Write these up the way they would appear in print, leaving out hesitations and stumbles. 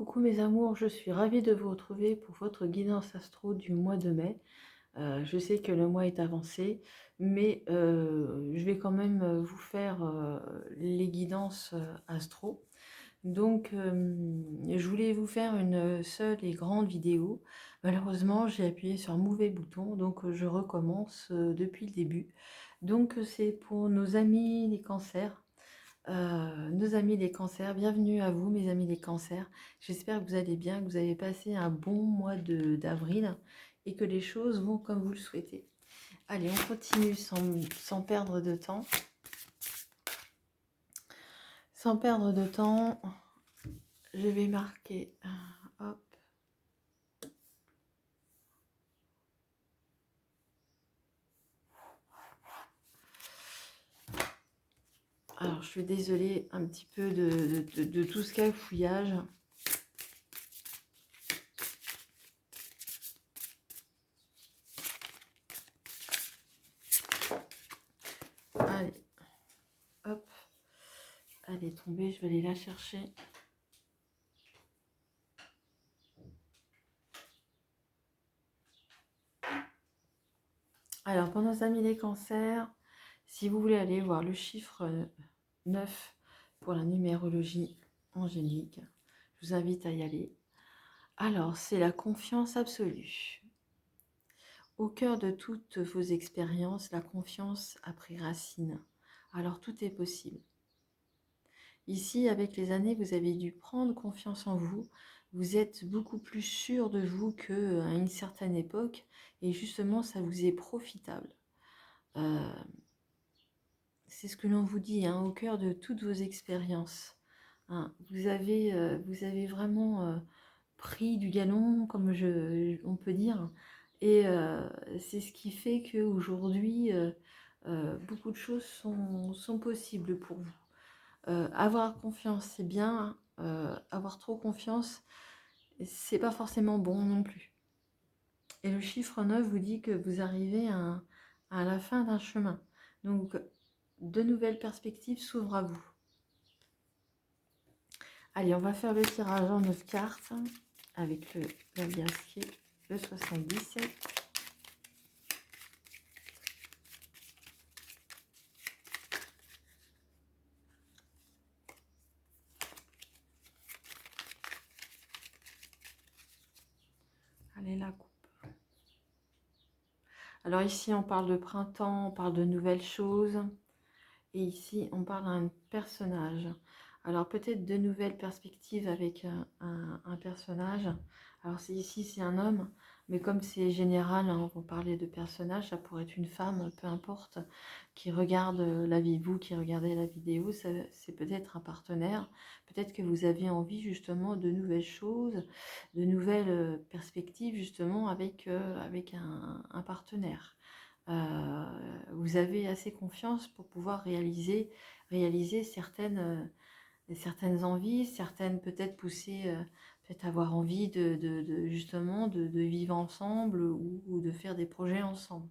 Coucou mes amours, je suis ravie de vous retrouver pour votre guidance astro du mois de mai. Je sais que le mois est avancé, mais je vais quand même vous faire les guidances astro. Donc, je voulais vous faire une seule et grande vidéo. Malheureusement, j'ai appuyé sur un mauvais bouton, donc je recommence depuis le début. Donc, c'est pour nos amis les cancers. Nos amis les cancers, bienvenue à vous mes amis les cancers. J'espère que vous allez bien, que vous avez passé un bon mois d'avril et que les choses vont comme vous le souhaitez. Allez, on continue sans perdre de temps. Sans perdre de temps, je vais marquer, hop. Alors, je suis désolée un petit peu de tout ce cafouillage. Allez, hop. Elle est tombée, je vais aller la chercher. Alors, pour nos amis les cancers, si vous voulez aller voir le chiffre 9 pour la numérologie angélique, je vous invite à y aller. Alors, c'est la confiance absolue. Au cœur de toutes vos expériences, la confiance a pris racine. Alors, tout est possible. Ici, avec les années, vous avez dû prendre confiance en vous. Vous êtes beaucoup plus sûr de vous qu'à une certaine époque. Et justement, ça vous est profitable. C'est ce que l'on vous dit, hein, au cœur de toutes vos expériences. Hein, vous avez vraiment pris du galon, comme on peut dire. Et c'est ce qui fait qu'aujourd'hui, beaucoup de choses sont possibles pour vous. Avoir confiance, c'est bien. Avoir trop confiance, c'est pas forcément bon non plus. Et le chiffre 9 vous dit que vous arrivez à la fin d'un chemin. Donc, de nouvelles perspectives s'ouvrent à vous. Allez, on va faire le tirage en 9 cartes avec la Biasquier, le 77. Allez, la coupe. Alors ici, on parle de printemps, on parle de nouvelles choses. Et ici, on parle d'un personnage. Alors peut-être de nouvelles perspectives avec un personnage. Alors ici, c'est un homme, mais comme c'est général, hein, on va parler de personnage, ça pourrait être une femme, peu importe, qui regarde vous qui regardez la vidéo, c'est peut-être un partenaire. Peut-être que vous avez envie justement de nouvelles choses, de nouvelles perspectives justement avec un partenaire. Vous avez assez confiance pour pouvoir réaliser certaines envies, certaines peut-être pousser, peut-être avoir envie justement de vivre ensemble ou de faire des projets ensemble.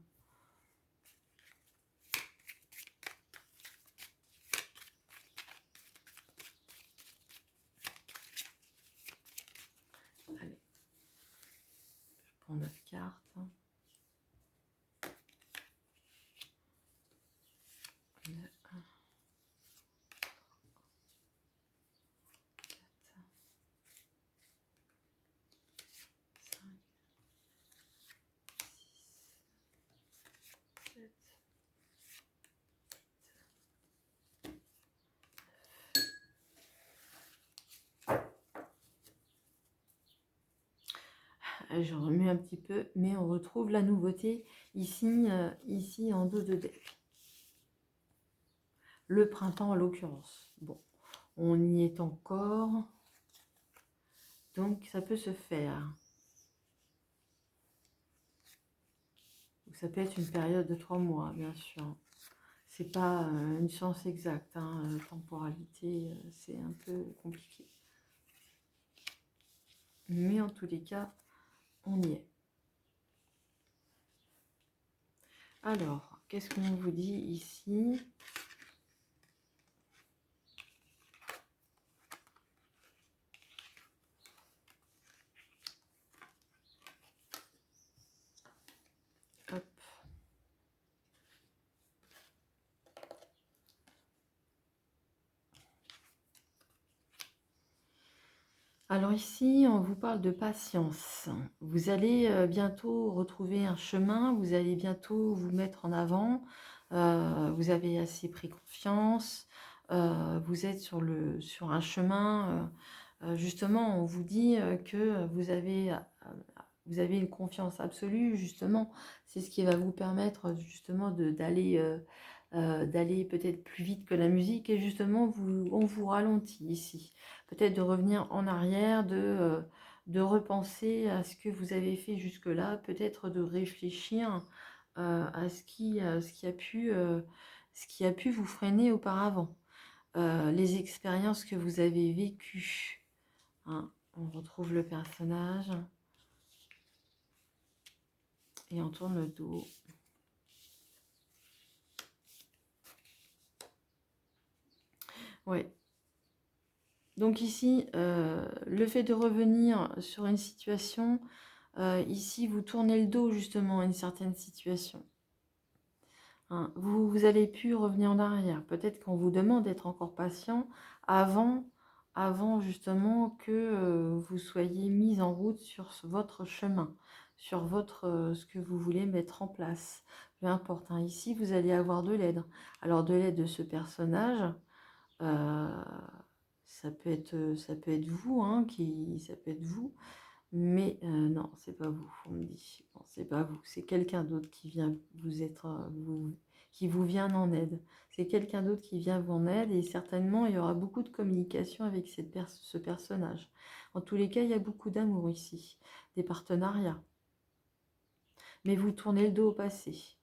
Allez, je prends 9 cartes. Je remue un petit peu, mais on retrouve la nouveauté ici, ici en dos de deck. Le printemps en l'occurrence. Bon, on y est encore, donc ça peut se faire. Ça peut être une période de 3 mois, bien sûr. C'est pas une science exacte, hein, temporalité, c'est un peu compliqué. Mais en tous les cas, on y est. Alors, qu'est-ce qu'on vous dit ici? Alors ici, on vous parle de patience. Vous allez bientôt retrouver un chemin, vous allez bientôt vous mettre en avant, vous avez assez pris confiance, vous êtes sur un chemin, justement, on vous dit que vous avez une confiance absolue, justement. C'est ce qui va vous permettre justement d'aller peut-être plus vite que la musique et justement, on vous ralentit ici. Peut-être de revenir en arrière, de repenser à ce que vous avez fait jusque-là, peut-être de réfléchir à ce qui a pu vous freiner auparavant. Les expériences que vous avez vécues. Hein. On retrouve le personnage et on tourne le dos. Ouais. Donc ici, le fait de revenir sur une situation, ici, vous tournez le dos justement à une certaine situation. Hein. Vous allez plus revenir en arrière. Peut-être qu'on vous demande d'être encore patient avant, avant justement que vous soyez mis en route sur votre chemin, sur ce que vous voulez mettre en place. Peu importe. Hein. Ici, vous allez avoir de l'aide. Alors, de l'aide de ce personnage, euh, ça peut être vous, hein, ça peut être vous, mais non, c'est pas vous, on me dit. Non, c'est pas vous, c'est quelqu'un d'autre qui vient qui vous vient en aide. C'est quelqu'un d'autre qui vient vous en aide et certainement il y aura beaucoup de communication avec ce personnage. En tous les cas, il y a beaucoup d'amour ici, des partenariats. Mais vous tournez le dos au passé.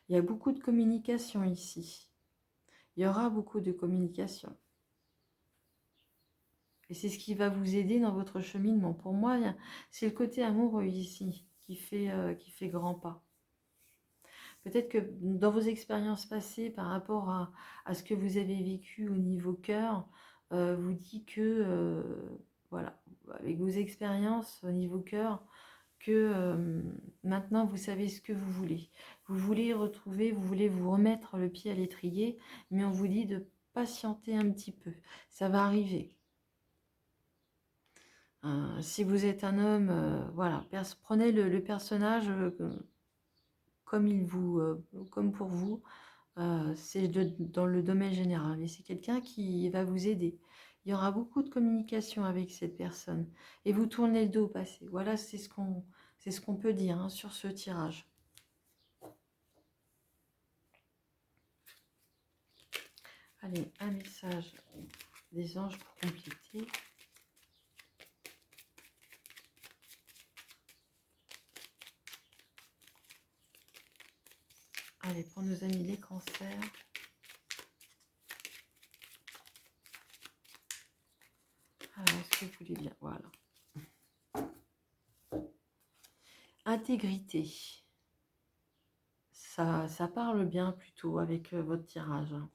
Il y a beaucoup de communication ici. Il y aura beaucoup de communication. Et c'est ce qui va vous aider dans votre cheminement. Pour moi, c'est le côté amoureux ici qui fait grand pas. Peut-être que dans vos expériences passées par rapport à ce que vous avez vécu au niveau cœur, vous dit que, voilà, avec vos expériences au niveau cœur, que maintenant vous savez ce que vous voulez. Vous voulez retrouver, vous voulez vous remettre le pied à l'étrier, mais on vous dit de patienter un petit peu. Ça va arriver. Si vous êtes un homme, voilà, prenez le personnage comme comme pour vous. C'est dans le domaine général. Et c'est quelqu'un qui va vous aider. Il y aura beaucoup de communication avec cette personne. Et vous tournez le dos au passé. Voilà, c'est ce qu'on peut dire hein, sur ce tirage. Allez, un message des anges pour compléter. Allez, pour nos amis les cancers. Alors, est-ce que vous voulez bien? Voilà. Intégrité. Ça parle bien plutôt avec votre tirage. Hein.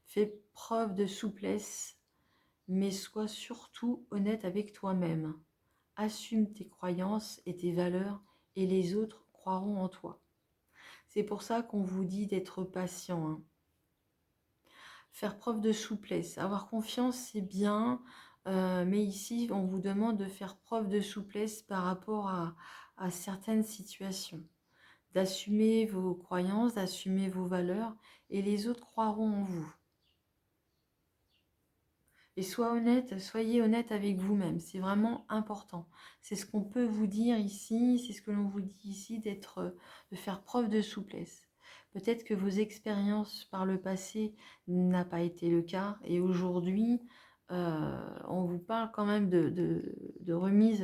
Fais preuve de souplesse, mais sois surtout honnête avec toi-même. Assume tes croyances et tes valeurs et les autres croiront en toi. C'est pour ça qu'on vous dit d'être patient. Hein. Faire preuve de souplesse. Avoir confiance, c'est bien, mais ici, on vous demande de faire preuve de souplesse par rapport à certaines situations. D'assumer vos croyances, d'assumer vos valeurs, et les autres croiront en vous. Et soyez honnête avec vous-même, c'est vraiment important. C'est ce qu'on peut vous dire ici, c'est ce que l'on vous dit ici, de faire preuve de souplesse. Peut-être que vos expériences par le passé n'a pas été le cas, et aujourd'hui, on vous parle quand même de remise,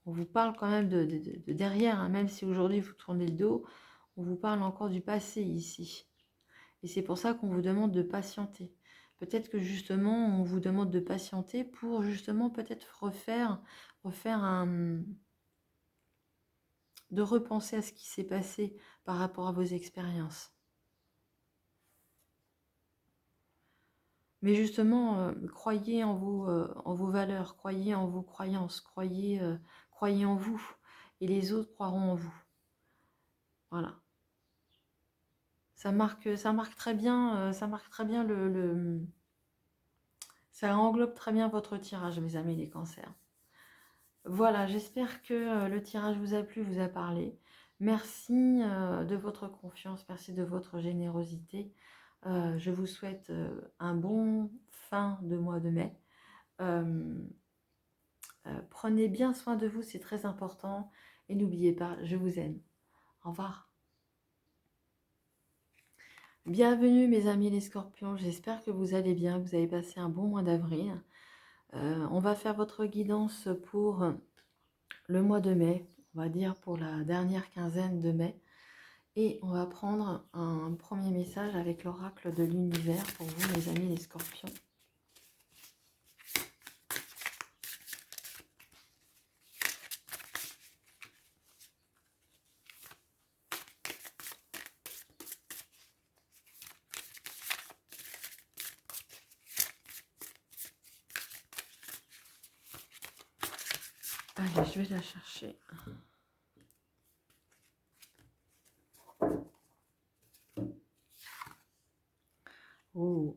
on vous parle quand même de derrière, hein, même si aujourd'hui vous tournez le dos, on vous parle encore du passé ici. Et c'est pour ça qu'on vous demande de patienter. Peut-être que justement, on vous demande de patienter pour justement peut-être de repenser à ce qui s'est passé par rapport à vos expériences. Mais justement, croyez en vos valeurs, croyez en vos croyances, croyez en vous. Et les autres croiront en vous. Voilà. Ça marque très bien Ça englobe très bien votre tirage, mes amis les cancers. Voilà, j'espère que le tirage vous a plu, vous a parlé. Merci de votre confiance, merci de votre générosité. Je vous souhaite un bon fin de mois de mai. Prenez bien soin de vous, c'est très important. Et n'oubliez pas, je vous aime. Au revoir. Bienvenue mes amis les scorpions, j'espère que vous allez bien, que vous avez passé un bon mois d'avril. On va faire votre guidance pour le mois de mai, on va dire pour la dernière quinzaine de mai. Et on va prendre un premier message avec l'oracle de l'univers pour vous mes amis les scorpions. Allez, je vais la chercher. Oh.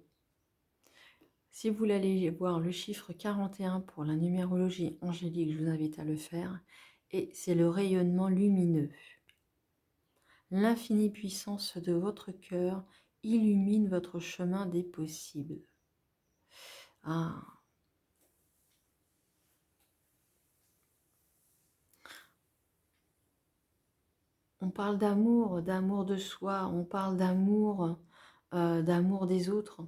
Si vous voulez aller voir le chiffre 41 pour la numérologie angélique, je vous invite à le faire. Et c'est le rayonnement lumineux. L'infinie puissance de votre cœur illumine votre chemin des possibles. Ah. On parle d'amour, d'amour de soi, on parle d'amour, d'amour des autres,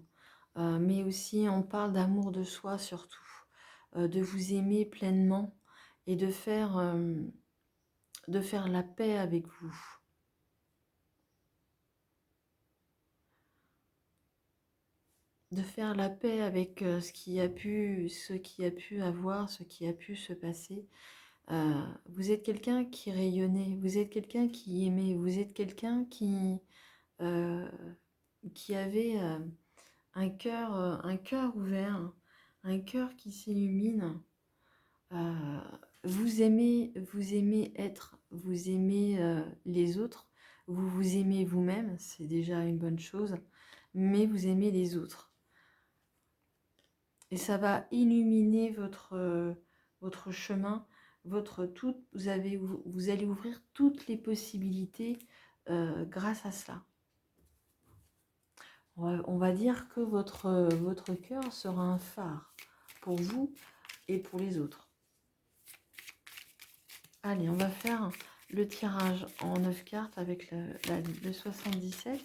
mais aussi on parle d'amour de soi surtout, de vous aimer pleinement et de faire la paix avec vous. De faire la paix avec ce qui a pu avoir, ce qui a pu se passer. Vous êtes quelqu'un qui rayonnait, vous êtes quelqu'un qui aimait, vous êtes quelqu'un qui avait un cœur ouvert, un cœur qui s'illumine. Vous aimez être, vous aimez les autres, vous vous aimez vous-même, c'est déjà une bonne chose, mais vous aimez les autres. Et ça va illuminer votre chemin, vous allez ouvrir toutes les possibilités grâce à cela. On va dire que votre cœur sera un phare pour vous et pour les autres. Allez, on va faire le tirage en 9 cartes avec le 77.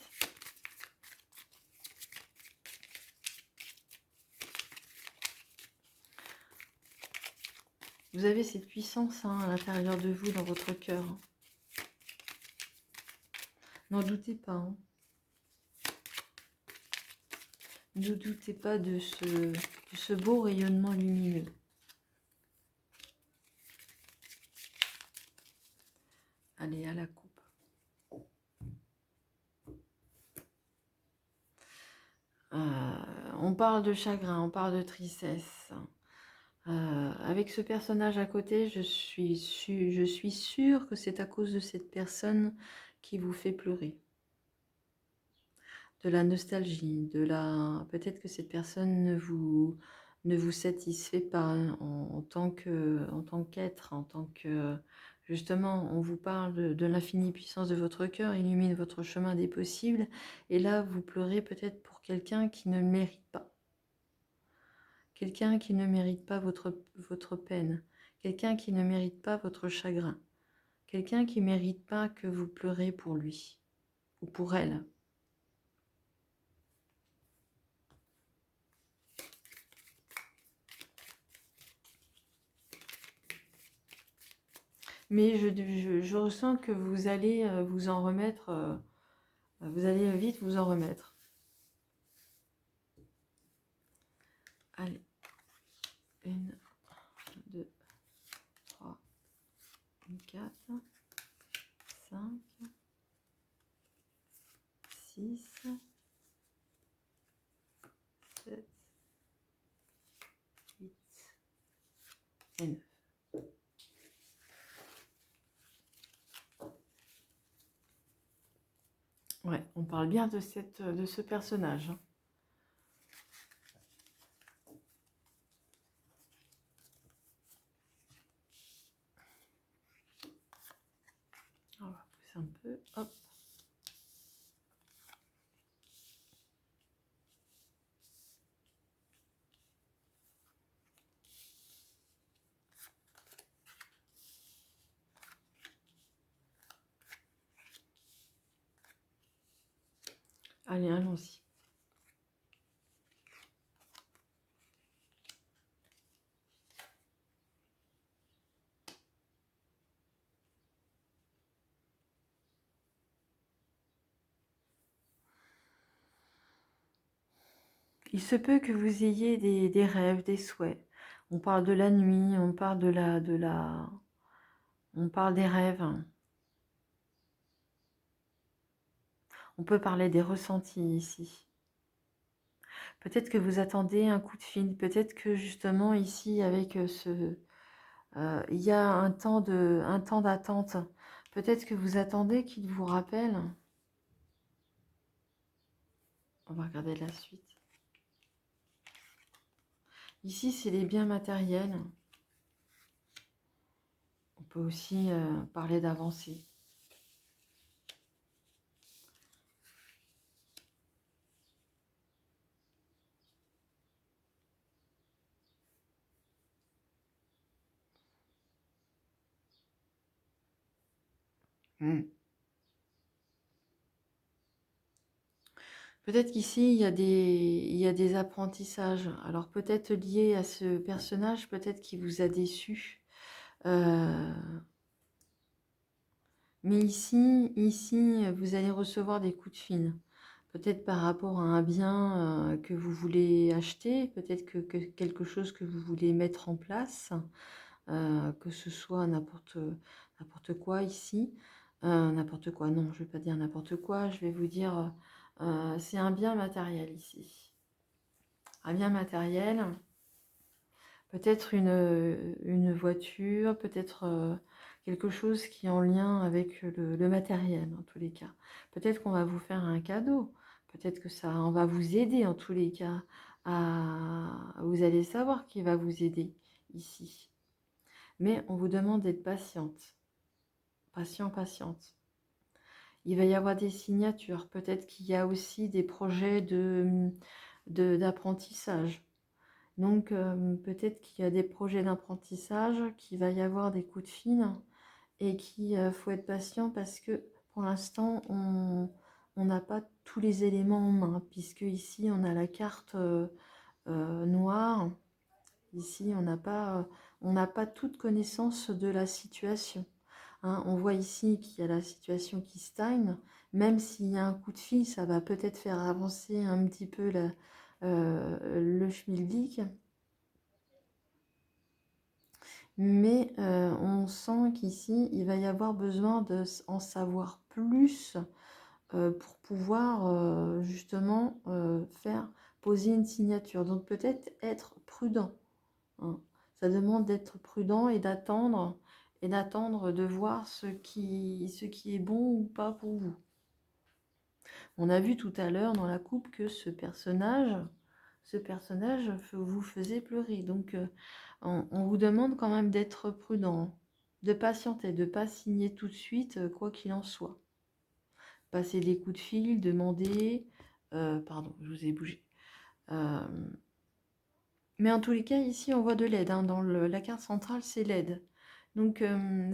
Vous avez cette puissance à l'intérieur de vous, dans votre cœur. N'en doutez pas. Ne doutez pas de ce beau rayonnement lumineux. Allez, à la coupe. On parle de chagrin, on parle de tristesse. Avec ce personnage à côté, je suis sûre que c'est à cause de cette personne qui vous fait pleurer. De la nostalgie, peut-être que cette personne ne vous satisfait pas en tant qu'être, en tant que... Justement, on vous parle de l'infinie puissance de votre cœur, illumine votre chemin des possibles. Et là, vous pleurez peut-être pour quelqu'un qui ne mérite pas. Quelqu'un qui ne mérite pas votre peine. Quelqu'un qui ne mérite pas votre chagrin. Quelqu'un qui ne mérite pas que vous pleurez pour lui ou pour elle. Mais je ressens que vous allez vous en remettre, vous allez vite vous en remettre. Allez, 1, 2, 3, 4, 5, 6, 7, 8 et 9. Ouais, on parle bien de ce personnage. peu. Hop. Allez, allons-y. Il se peut que vous ayez des rêves, des souhaits. On parle de la nuit, on parle on parle des rêves. On peut parler des ressentis ici. Peut-être que vous attendez un coup de fil. Peut-être que justement ici, avec il y a un temps d'attente. Peut-être que vous attendez qu'il vous rappelle. On va regarder la suite. Ici, c'est les biens matériels. On peut aussi parler d'avancée. Peut-être qu'ici, il y a des apprentissages. Alors peut-être liés à ce personnage, peut-être qu'il vous a déçu. Mais ici, vous allez recevoir des coups de fil. Peut-être par rapport à un bien que vous voulez acheter, peut-être que quelque chose que vous voulez mettre en place, que ce soit n'importe quoi ici. N'importe quoi, non, je ne vais pas dire n'importe quoi, je vais vous dire, c'est un bien matériel ici. Un bien matériel, peut-être une voiture, peut-être quelque chose qui est en lien avec le matériel, en tous les cas. Peut-être qu'on va vous faire un cadeau, peut-être que ça, on va vous aider, en tous les cas. Vous allez savoir qui va vous aider ici. Mais on vous demande d'être patiente. Patiente. Il va y avoir des signatures. Peut-être qu'il y a aussi des projets d'apprentissage. Donc, peut-être qu'il y a des projets d'apprentissage, qu'il va y avoir des coups de fil et qu'il faut être patient parce que pour l'instant, on n'a pas tous les éléments en main, puisque ici, on a la carte noire. Ici, on n'a pas toute connaissance de la situation. Hein. On voit ici qu'il y a la situation qui stagne. Même s'il y a un coup de fil, ça va peut-être faire avancer un petit peu le schmilblick. Mais on sent qu'ici, il va y avoir besoin d'en savoir plus pour pouvoir justement faire poser une signature. Donc peut-être être prudent. Hein. Ça demande d'être prudent et d'attendre de voir ce qui est bon ou pas pour vous. On a vu tout à l'heure dans la coupe que ce personnage vous faisait pleurer. Donc on vous demande quand même d'être prudent, de patienter, de ne pas signer tout de suite, quoi qu'il en soit. Passer des coups de fil, demander... pardon, je vous ai bougé. Mais en tous les cas, ici, on voit de l'aide. Hein. Dans la carte centrale, c'est l'aide. Donc,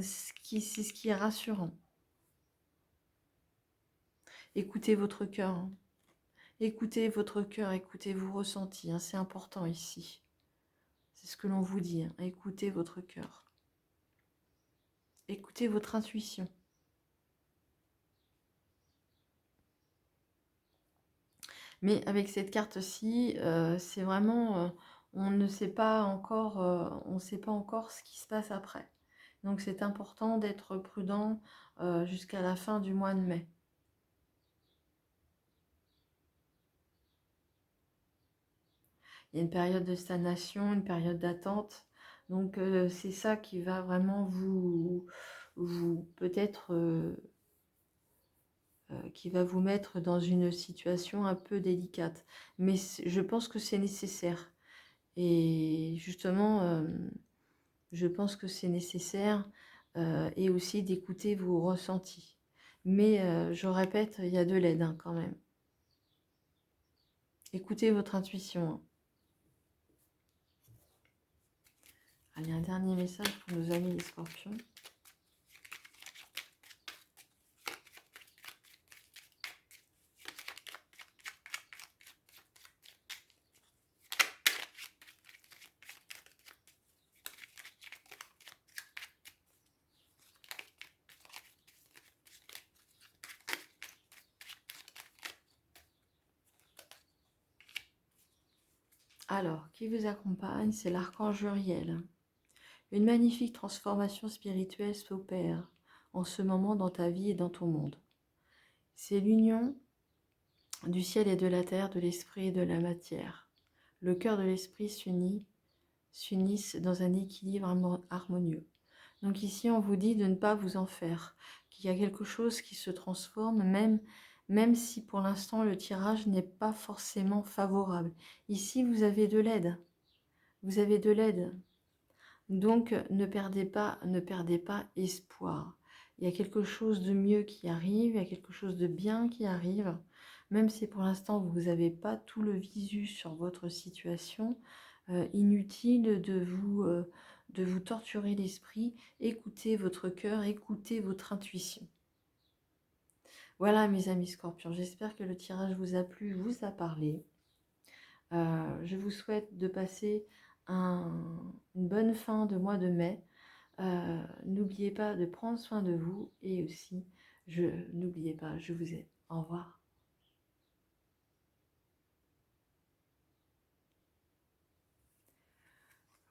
c'est ce qui est rassurant. Écoutez votre cœur. Hein. Écoutez votre cœur, écoutez vos ressentis. Hein. C'est important ici. C'est ce que l'on vous dit. Hein. Écoutez votre cœur. Écoutez votre intuition. Mais avec cette carte-ci, c'est vraiment... on ne sait pas encore, ce qui se passe après. Donc c'est important d'être prudent jusqu'à la fin du mois de mai. Il y a une période de stagnation, une période d'attente. Donc c'est ça qui va vraiment vous peut-être qui va vous mettre dans une situation un peu délicate. Mais je pense que c'est nécessaire. Et justement, je pense que c'est nécessaire et aussi d'écouter vos ressentis. Mais je répète, il y a de l'aide hein, quand même. Écoutez votre intuition. Hein. Allez, un dernier message pour nos amis les scorpions. Alors, qui vous accompagne? C'est l'archange Uriel. Une magnifique transformation spirituelle s'opère en ce moment dans ta vie et dans ton monde. C'est l'union du ciel et de la terre, de l'esprit et de la matière. Le cœur de l'esprit s'unissent dans un équilibre harmonieux. Donc ici, on vous dit de ne pas vous en faire, qu'il y a quelque chose qui se transforme, même si pour l'instant le tirage n'est pas forcément favorable. Ici, vous avez de l'aide. Vous avez de l'aide. Donc, ne perdez pas espoir. Il y a quelque chose de mieux qui arrive, il y a quelque chose de bien qui arrive. Même si pour l'instant, vous n'avez pas tout le visu sur votre situation, inutile de vous torturer l'esprit. Écoutez votre cœur, écoutez votre intuition. Voilà, mes amis scorpions, j'espère que le tirage vous a plu, vous a parlé. Je vous souhaite de passer une bonne fin de mois de mai. N'oubliez pas de prendre soin de vous et aussi, n'oubliez pas, je vous aime. Au revoir.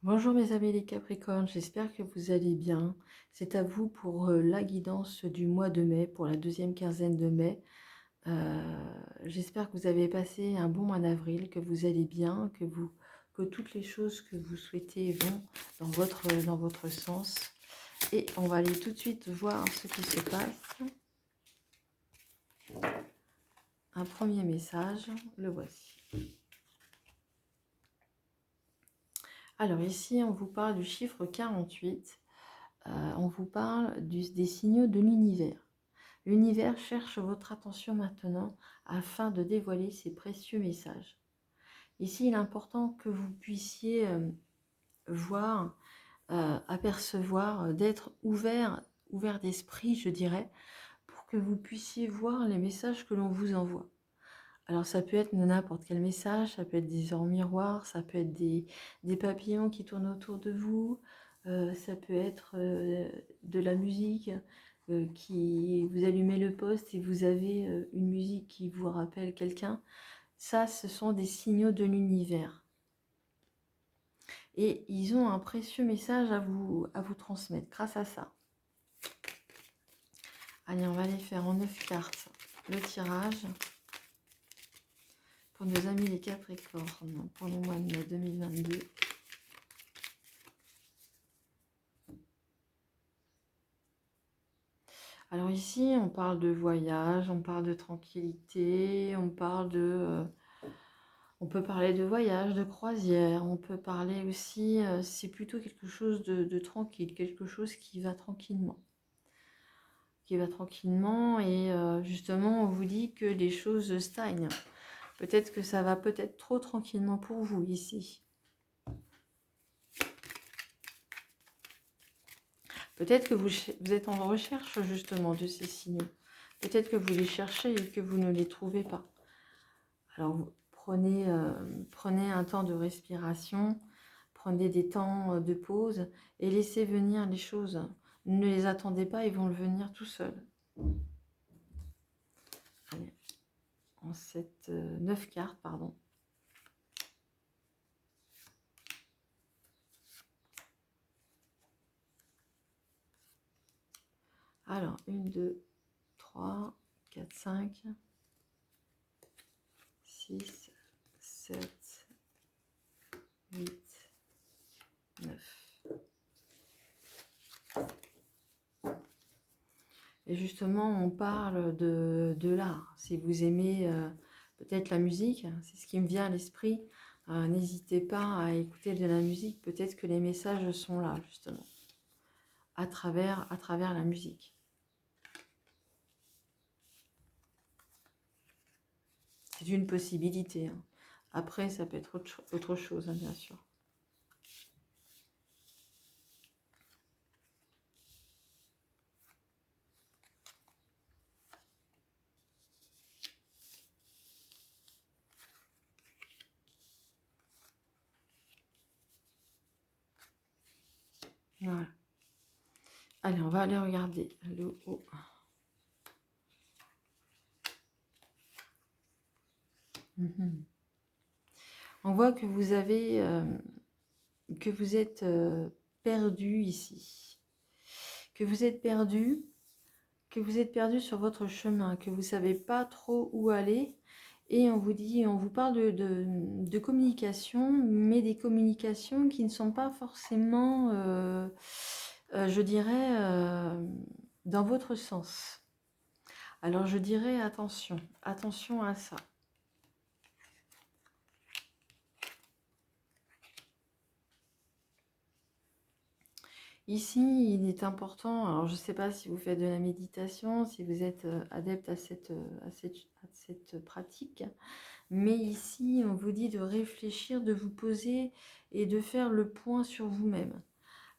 Bonjour mes amis les Capricornes, j'espère que vous allez bien. C'est à vous pour la guidance du mois de mai, pour la deuxième quinzaine de mai. J'espère que vous avez passé un bon mois d'avril, que vous allez bien, que toutes les choses que vous souhaitez vont dans votre sens. Et on va aller tout de suite voir ce qui se passe. Un premier message, le voici. Alors ici, on vous parle du chiffre 48. On vous parle des signaux de l'univers. L'univers cherche votre attention maintenant afin de dévoiler ses précieux messages. Ici, il est important que vous puissiez voir, apercevoir, d'être ouvert d'esprit, je dirais, pour que vous puissiez voir les messages que l'on vous envoie. Alors ça peut être n'importe quel message, ça peut être des ors miroirs, ça peut être des papillons qui tournent autour de vous, ça peut être de la musique, vous allumez le poste et vous avez une musique qui vous rappelle quelqu'un. Ça, ce sont des signaux de l'univers. Et ils ont un précieux message à vous transmettre grâce à ça. Allez, on va aller faire en 9 cartes le tirage pour nos amis les Capricornes pour le mois de mai 2022. Alors ici, on parle de voyage, on parle de tranquillité, on peut parler de voyage, de croisière, on peut parler aussi, c'est plutôt quelque chose de tranquille, quelque chose qui va tranquillement. Et justement, on vous dit que les choses stagnent. Peut-être que ça va peut-être trop tranquillement pour vous ici. Peut-être que vous êtes en recherche justement de ces signaux. Peut-être que vous les cherchez et que vous ne les trouvez pas. Alors prenez un temps de respiration, prenez des temps de pause et laissez venir les choses. Ne les attendez pas, ils vont le venir tout seuls. Allez, en 9 cartes, pardon. Alors, 1, 2, 3, 4, 5, 6, 7, 8, 9. Et justement, on parle de l'art. Si vous aimez peut-être la musique, c'est ce qui me vient à l'esprit, n'hésitez pas à écouter de la musique. Peut-être que les messages sont là, justement, à travers la musique. C'est une possibilité, hein. Après, ça peut être autre chose, hein, bien sûr. Voilà. Allez, on va aller regarder le haut. On voit que vous avez, que vous êtes perdu ici, que vous êtes perdu, sur votre chemin, que vous savez pas trop où aller, et on vous dit, on vous parle de communication, mais des communications qui ne sont pas forcément, je dirais, dans votre sens. Alors je dirais attention, attention à ça. Ici, il est important, alors je ne sais pas si vous faites de la méditation, si vous êtes adepte à cette pratique, mais ici, on vous dit de réfléchir, de vous poser et de faire le point sur vous-même.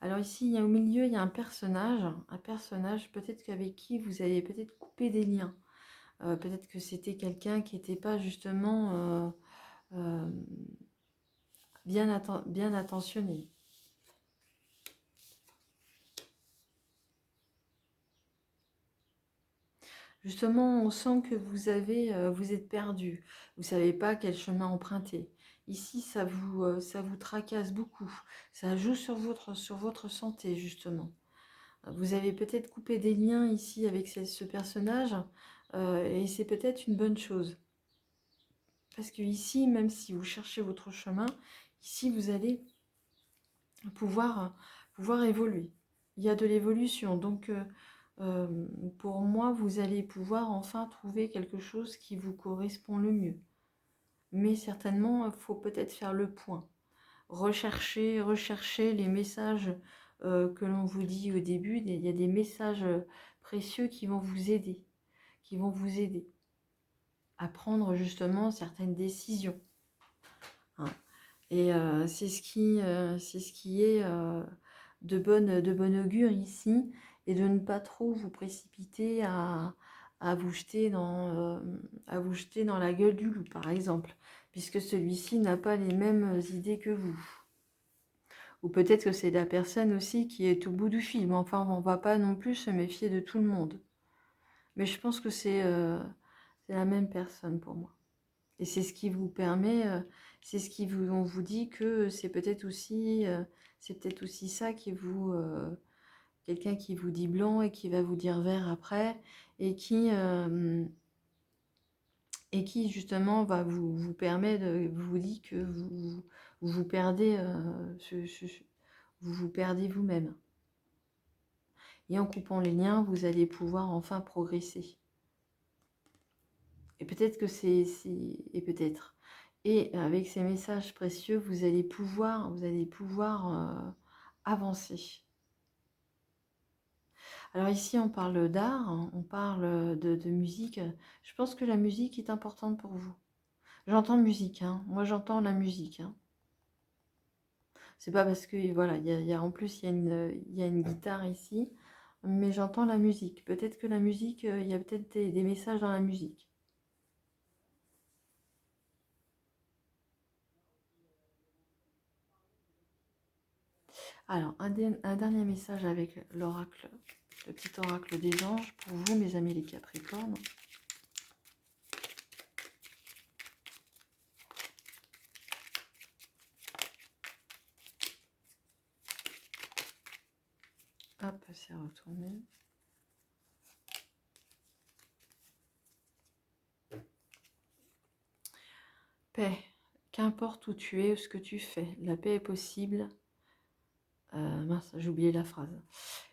Alors ici, au milieu, il y a un personnage peut-être qu'avec qui vous avez peut-être coupé des liens. Peut-être que c'était quelqu'un qui n'était pas justement bien attentionné. Justement, on sent que vous êtes perdu. Vous ne savez pas quel chemin emprunter. Ici, ça vous tracasse beaucoup. Ça joue sur votre santé, justement. Vous avez peut-être coupé des liens ici avec ce personnage, et c'est peut-être une bonne chose. Parce que ici, même si vous cherchez votre chemin, ici, vous allez pouvoir évoluer. Il y a de l'évolution. Donc, pour moi, vous allez pouvoir enfin trouver quelque chose qui vous correspond le mieux. Mais certainement, il faut peut-être faire le point. Rechercher les messages que l'on vous dit au début. Il y a des messages précieux qui vont vous aider. À prendre justement certaines décisions. Hein. Et c'est ce qui est de bonne augure ici, et de ne pas trop vous précipiter à vous jeter dans la gueule du loup, par exemple, puisque celui-ci n'a pas les mêmes idées que vous. Ou peut-être que c'est la personne aussi qui est au bout du fil. Enfin, on ne va pas non plus se méfier de tout le monde. Mais je pense que c'est la même personne pour moi. Et c'est ce qui vous permet, on vous dit que c'est peut-être aussi ça qui vous, quelqu'un qui vous dit blanc et qui va vous dire vert après, et qui justement va vous permet vous dit que vous perdez, vous vous perdez vous-même. Et en coupant les liens, vous allez pouvoir enfin progresser. Et peut-être que et peut-être. Et avec ces messages précieux, vous allez pouvoir avancer. Alors ici, on parle d'art, hein, on parle de musique. Je pense que la musique est importante pour vous. J'entends musique, hein. Moi j'entends la musique. Hein. C'est pas parce que, voilà, en plus il y a une guitare ici, mais j'entends la musique. Peut-être que la musique, il y a peut-être des messages dans la musique. Alors, un dernier message avec l'oracle, le petit oracle des anges pour vous, mes amis les Capricornes. Hop, c'est retourné. Paix. Qu'importe où tu es ou ce que tu fais, la paix est possible. Mince, j'ai oublié la phrase.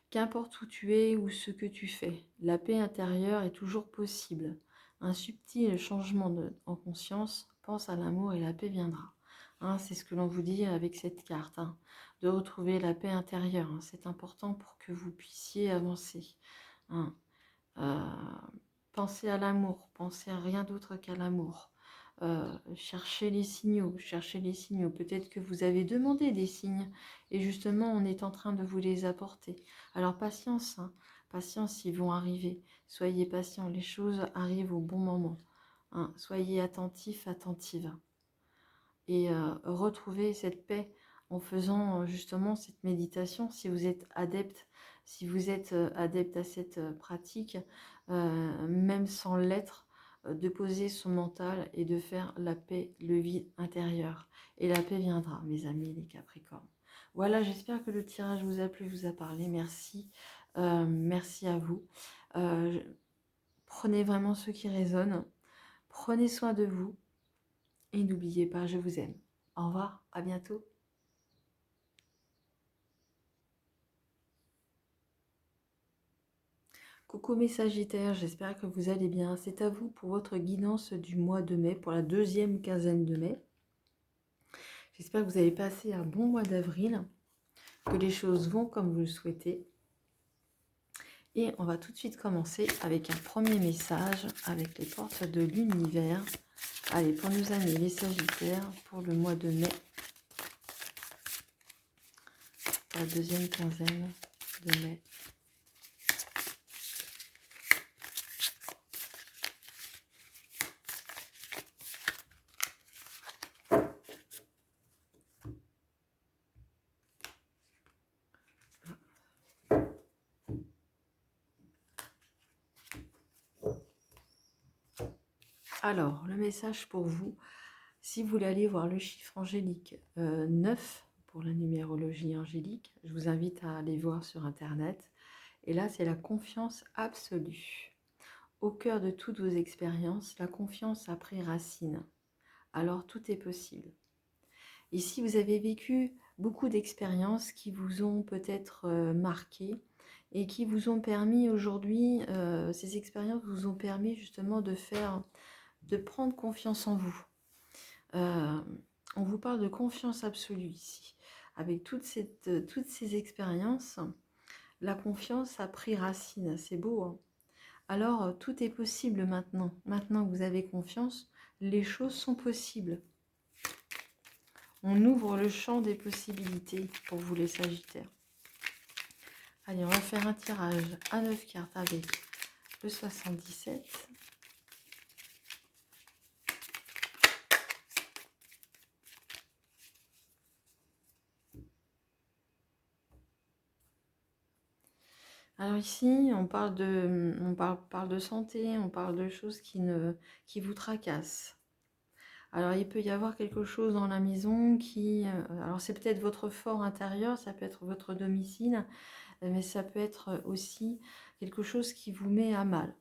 Qu'importe où tu es ou ce que tu fais, la paix intérieure est toujours possible. Un subtil changement en conscience, pense à l'amour et la paix viendra. Hein, c'est ce que l'on vous dit avec cette carte, hein, de retrouver la paix intérieure. Hein, c'est important pour que vous puissiez avancer. Hein. Pensez à l'amour, pensez à rien d'autre qu'à l'amour. cherchez les signaux, cherchez les signaux. Peut-être que vous avez demandé des signes et justement on est en train de vous les apporter. Alors patience, hein, patience, ils vont arriver. Soyez patient, les choses arrivent au bon moment. Hein. Soyez attentifs, attentives. Et retrouvez cette paix en faisant justement cette méditation. Si vous êtes adepte, si vous êtes adepte à cette pratique, même sans l'être, de poser son mental et de faire la paix, le vide intérieur. Et la paix viendra, mes amis les Capricornes. Voilà, j'espère que le tirage vous a plu, vous a parlé. Merci, merci à vous. Prenez vraiment ce qui résonne. Prenez soin de vous. Et n'oubliez pas, je vous aime. Au revoir, à bientôt. Coucou mes Sagittaires, j'espère que vous allez bien. C'est à vous pour votre guidance du mois de mai, pour la deuxième quinzaine de mai. J'espère que vous avez passé un bon mois d'avril, que les choses vont comme vous le souhaitez. Et on va tout de suite commencer avec un premier message avec les portes de l'univers. Allez, pour nos amis les Sagittaires, pour le mois de mai, la deuxième quinzaine de mai. Alors, le message pour vous, si vous voulez aller voir le chiffre angélique 9 pour la numérologie angélique, je vous invite à aller voir sur Internet. Et là, c'est la confiance absolue. Au cœur de toutes vos expériences, la confiance a pris racine. Alors, tout est possible. Ici, vous avez vécu beaucoup d'expériences qui vous ont peut-être marqué et qui vous ont permis aujourd'hui, ces expériences vous ont permis justement de prendre confiance en vous. On vous parle de confiance absolue ici. Avec toutes ces expériences, la confiance a pris racine. C'est beau, hein? Alors, tout est possible maintenant. Maintenant que vous avez confiance, les choses sont possibles. On ouvre le champ des possibilités pour vous les Sagittaires. Allez, on va faire un tirage à 9 cartes avec le 77. Alors ici, on parle de santé, on parle de choses qui vous tracassent. Alors il peut y avoir quelque chose dans la maison qui... alors c'est peut-être votre fort intérieur, ça peut être votre domicile, mais ça peut être aussi quelque chose qui vous met à mal.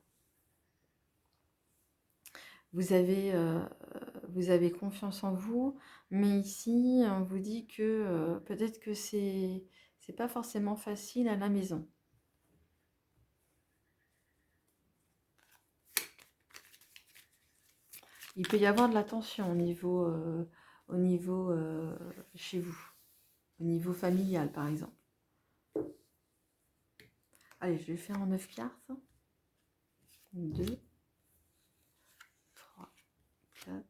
Vous avez confiance en vous, mais ici, on vous dit que peut-être que c'est pas forcément facile à la maison. Il peut y avoir de la tension au niveau chez vous, au niveau familial par exemple. Allez, je vais faire en 9 cartes. 2, 3, 4,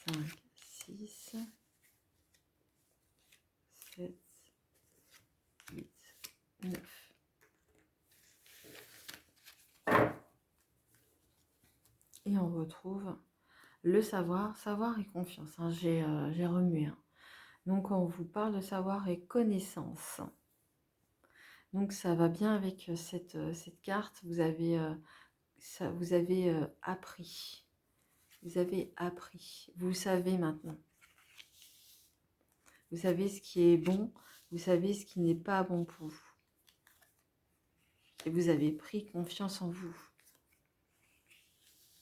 5, 6, 7, 8, 9. Et on retrouve le savoir et confiance. Hein. J'ai remué. Hein. Donc, on vous parle de savoir et connaissance. Donc, ça va bien avec cette carte. Vous avez appris. Vous avez appris. Vous savez maintenant. Vous savez ce qui est bon. Vous savez ce qui n'est pas bon pour vous. Et vous avez pris confiance en vous.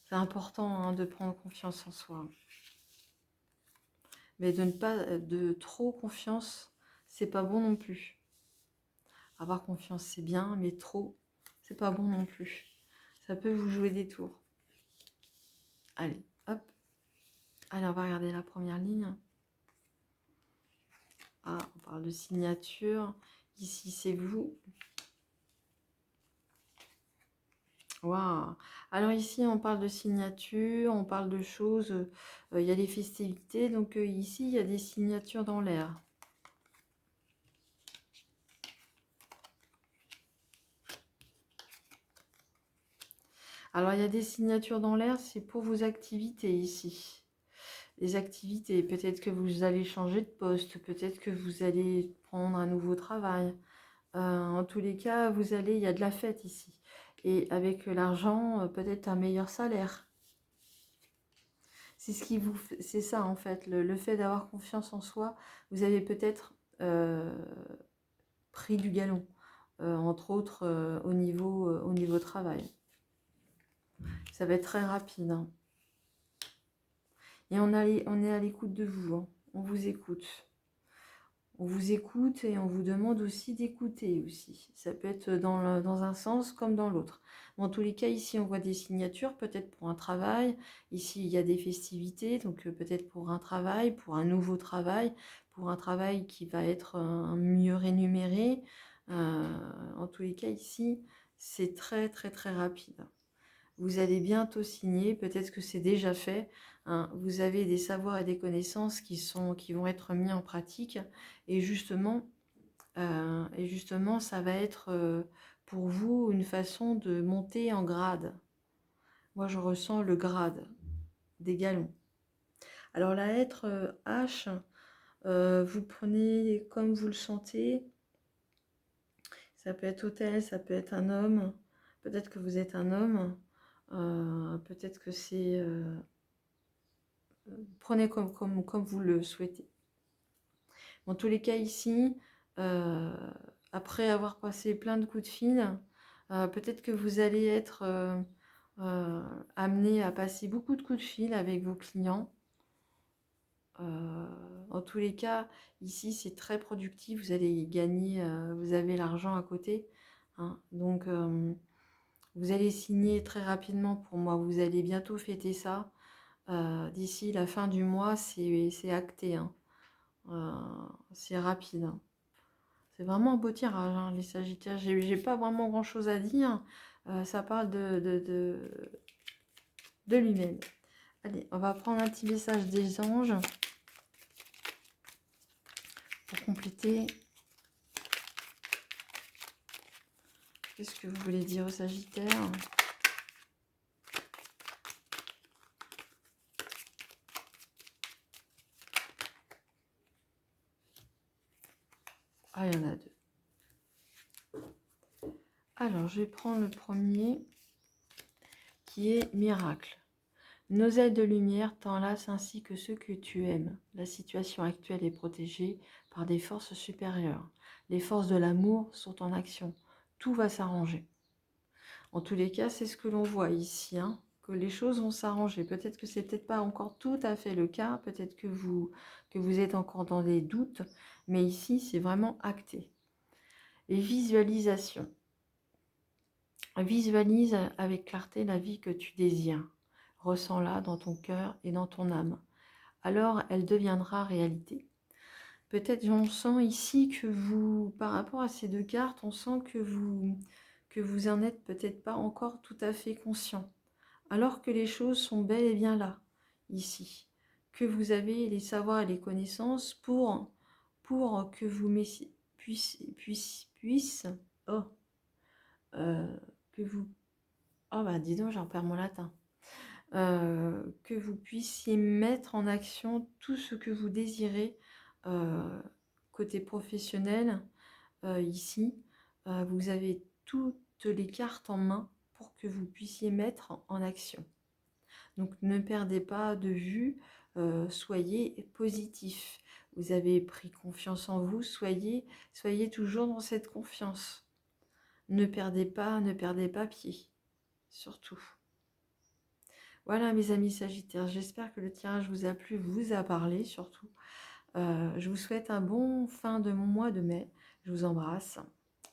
C'est important hein, de prendre confiance en soi. Mais de ne pas de trop confiance, c'est pas bon non plus. Avoir confiance, c'est bien, mais trop, c'est pas bon non plus. Ça peut vous jouer des tours. Allez, hop. Allez, on va regarder la première ligne. Ah, on parle de signature. Ici, c'est vous. Waouh! Alors ici, on parle de signature, on parle de choses, il y a des festivités, donc ici, il y a des signatures dans l'air. Alors, il y a des signatures dans l'air, c'est pour vos activités ici. Les activités, peut-être que vous allez changer de poste, peut-être que vous allez prendre un nouveau travail. En tous les cas, il y a de la fête ici. Et avec l'argent, peut-être un meilleur salaire. C'est ça en fait, le fait d'avoir confiance en soi. Vous avez peut-être pris du galon, entre autres au niveau travail. Ça va être très rapide, hein. Et on est à l'écoute de vous, hein. On vous écoute. On vous écoute et on vous demande aussi d'écouter aussi. Ça peut être dans un sens comme dans l'autre. Dans tous les cas, ici, on voit des signatures, peut-être pour un travail. Ici, il y a des festivités, donc peut-être pour un travail, pour un nouveau travail, pour un travail qui va être mieux rémunéré. En tous les cas, ici, c'est très, très, très rapide. Vous allez bientôt signer, peut-être que c'est déjà fait, hein. Vous avez des savoirs et des connaissances qui vont être mis en pratique. Et justement, ça va être pour vous une façon de monter en grade. Moi, je ressens le grade des galons. Alors la lettre H, vous prenez comme vous le sentez. Ça peut être hôtel, ça peut être un homme. Peut-être que vous êtes un homme. Peut-être que c'est... prenez comme vous le souhaitez. En tous les cas, ici, après avoir passé plein de coups de fil, peut-être que vous allez être amené à passer beaucoup de coups de fil avec vos clients. En tous les cas, ici, c'est très productif. Vous allez gagner, vous avez l'argent à côté, hein. Donc, vous allez signer très rapidement pour moi. Vous allez bientôt fêter ça. D'ici la fin du mois, c'est acté, hein. C'est rapide, hein. C'est vraiment un beau tirage, hein, les Sagittaires. J'ai pas vraiment grand chose à dire. Ça parle de lui-même. Allez, on va prendre un petit message des anges pour compléter. Qu'est-ce que vous voulez dire aux Sagittaires? Ah, il y en a deux. Alors, je vais prendre le premier qui est miracle. Nos ailes de lumière t'enlacent ainsi que ceux que tu aimes. La situation actuelle est protégée par des forces supérieures. Les forces de l'amour sont en action. Tout va s'arranger. En tous les cas, c'est ce que l'on voit ici, hein, que les choses vont s'arranger. Peut-être que c'est peut-être pas encore tout à fait le cas. Peut-être que vous êtes encore dans des doutes. Mais ici, c'est vraiment acté. Et visualisation. Visualise avec clarté la vie que tu désires. Ressens-la dans ton cœur et dans ton âme. Alors, elle deviendra réalité. Peut-être on sent ici que vous, par rapport à ces deux cartes, on sent que vous en êtes peut-être pas encore tout à fait conscient. Alors que les choses sont bel et bien là, ici. Que vous avez les savoirs et les connaissances pour que vous puissiez, oh, que vous, oh bah dis donc, j'en perds mon latin. Que vous puissiez mettre en action tout ce que vous désirez côté professionnel. Ici, vous avez toutes les cartes en main pour que vous puissiez mettre en action. Donc ne perdez pas de vue, soyez positif. Vous avez pris confiance en vous, soyez toujours dans cette confiance. Ne perdez pas pied, surtout. Voilà mes amis Sagittaires, j'espère que le tirage vous a plu, vous a parlé surtout. Je vous souhaite un bon fin de mois de mai. Je vous embrasse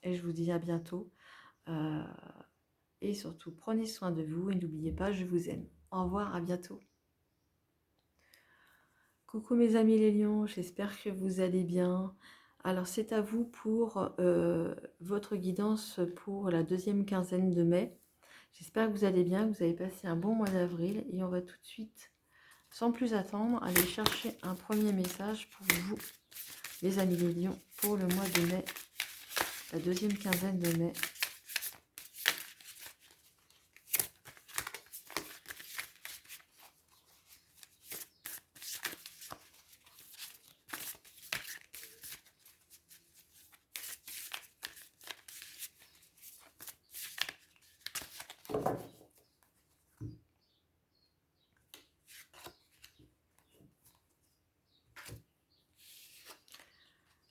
et je vous dis à bientôt. Et surtout, prenez soin de vous et n'oubliez pas, je vous aime. Au revoir, à bientôt. Coucou mes amis les lions, j'espère que vous allez bien. Alors c'est à vous pour votre guidance pour la deuxième quinzaine de mai. J'espère que vous allez bien, que vous avez passé un bon mois d'avril. Et on va tout de suite, sans plus attendre, aller chercher un premier message pour vous, les amis les lions, pour le mois de mai, la deuxième quinzaine de mai.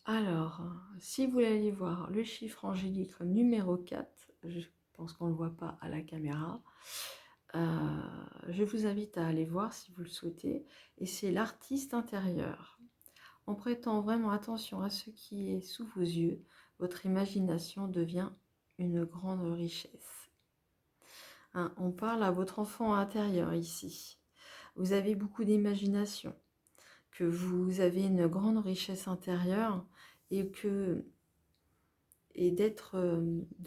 Alors, si vous allez voir le chiffre angélique numéro 4, je pense qu'on ne le voit pas à la caméra, je vous invite à aller voir si vous le souhaitez, et c'est l'artiste intérieur. En prêtant vraiment attention à ce qui est sous vos yeux, votre imagination devient une grande richesse. Hein, on parle à votre enfant intérieur ici. Vous avez beaucoup d'imagination, que vous avez une grande richesse intérieure et de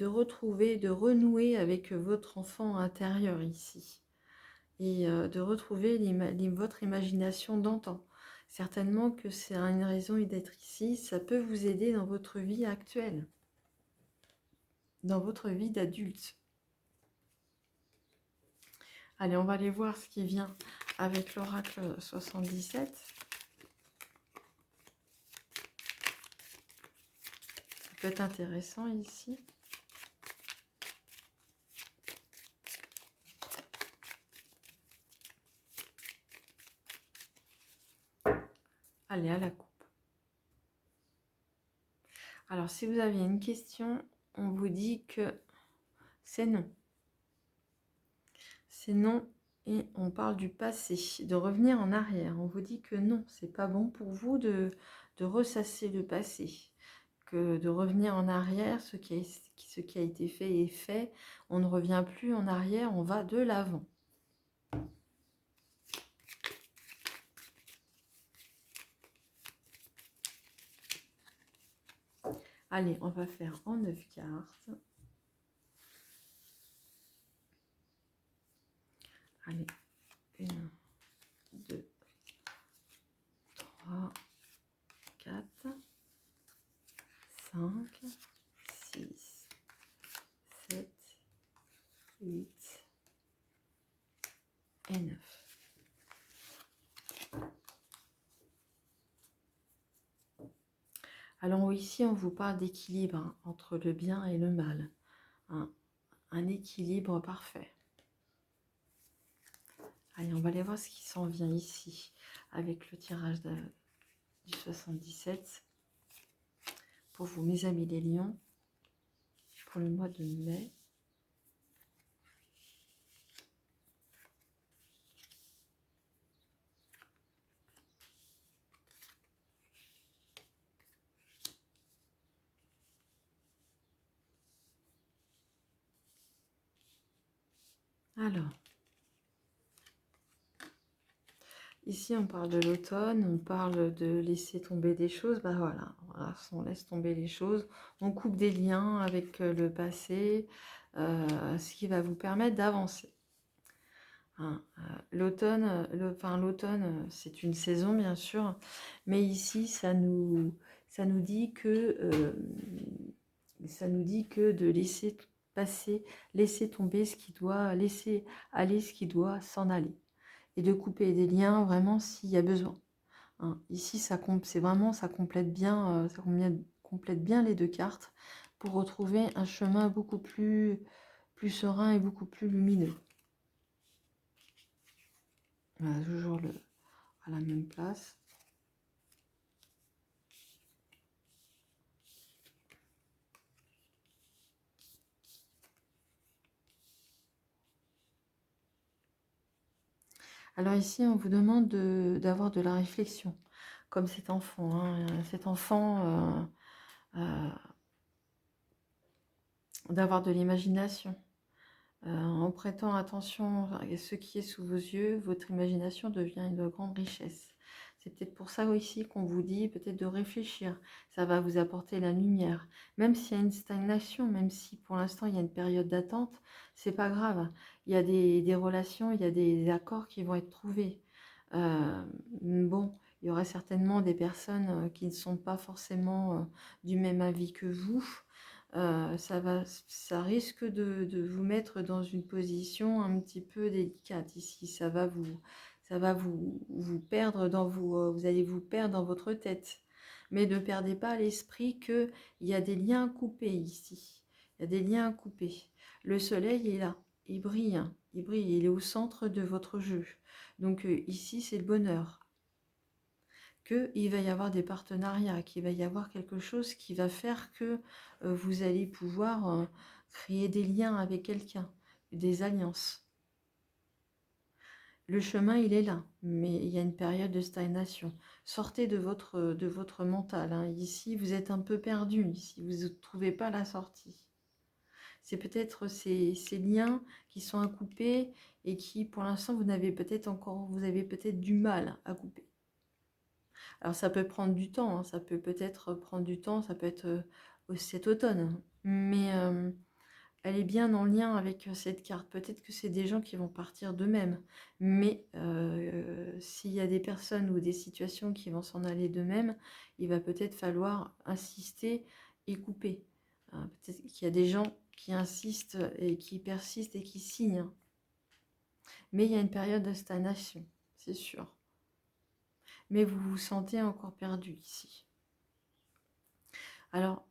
retrouver, de renouer avec votre enfant intérieur ici et de retrouver votre imagination d'antan. Certainement que c'est une raison d'être ici, ça peut vous aider dans votre vie actuelle, dans votre vie d'adulte. Allez, on va aller voir ce qui vient avec l'oracle 77. Ça peut être intéressant ici. Allez, à la coupe. Alors, si vous avez une question, on vous dit que c'est non. C'est non, et on parle du passé, de revenir en arrière. On vous dit que non, c'est pas bon pour vous de ressasser le passé, que de revenir en arrière, ce qui a été fait est fait. On ne revient plus en arrière, on va de l'avant. Allez, on va faire en 9 cartes. Allez, 1, 2, 3, 4, 5, 6, 7, 8 et 9. Alors ici, on vous parle d'équilibre hein, entre le bien et le mal. Un équilibre parfait. Allez, on va aller voir ce qui s'en vient ici avec le tirage du 77 pour vous, mes amis les lions, pour le mois de mai. Alors, ici on parle de l'automne, on parle de laisser tomber des choses. Ben voilà, on laisse tomber les choses, on coupe des liens avec le passé, ce qui va vous permettre d'avancer. Hein, l'automne, c'est une saison bien sûr, mais ici ça nous dit que de laisser passer, laisser tomber ce qui doit, laisser aller ce qui doit s'en aller, et de couper des liens vraiment s'il y a besoin. Hein, ici c'est vraiment, ça complète bien les deux cartes pour retrouver un chemin beaucoup plus serein et beaucoup plus lumineux. Voilà, toujours à la même place. Alors ici, on vous demande d'avoir de la réflexion, comme cet enfant. Hein, d'avoir de l'imagination. En prêtant attention à ce qui est sous vos yeux, votre imagination devient une grande richesse. C'est peut-être pour ça aussi qu'on vous dit peut-être de réfléchir. Ça va vous apporter la lumière. Même s'il y a une stagnation, même si pour l'instant il y a une période d'attente, c'est pas grave. Il y a des relations, il y a des accords qui vont être trouvés. Bon, il y aura certainement des personnes qui ne sont pas forcément du même avis que vous. Ça risque de vous mettre dans une position un petit peu délicate ici. Ça va vous perdre vous allez vous perdre dans votre tête. Mais ne perdez pas à l'esprit qu'il y a des liens à couper ici. Il y a des liens à couper. Le soleil est là, il brille, hein. Il brille, il est au centre de votre jeu. Donc ici, c'est le bonheur. Qu'il va y avoir des partenariats, qu'il va y avoir quelque chose qui va faire que vous allez pouvoir créer des liens avec quelqu'un, des alliances. Le chemin, il est là, mais il y a une période de stagnation. Sortez de votre mental, hein. Ici, vous êtes un peu perdu, ici, vous ne trouvez pas la sortie. C'est peut-être ces liens qui sont à couper et qui, pour l'instant, vous avez peut-être du mal à couper. Alors, ça peut prendre du temps, hein, ça peut peut-être prendre du temps, ça peut être cet automne, mais elle est bien en lien avec cette carte. Peut-être que c'est des gens qui vont partir d'eux-mêmes, mais s'il y a des personnes ou des situations qui vont s'en aller d'eux-mêmes, il va peut-être falloir insister et couper. Peut-être qu'il y a des gens qui insistent et qui persistent et qui signent, mais il y a une période de stagnation, c'est sûr. Mais vous vous sentez encore perdu ici. Alors,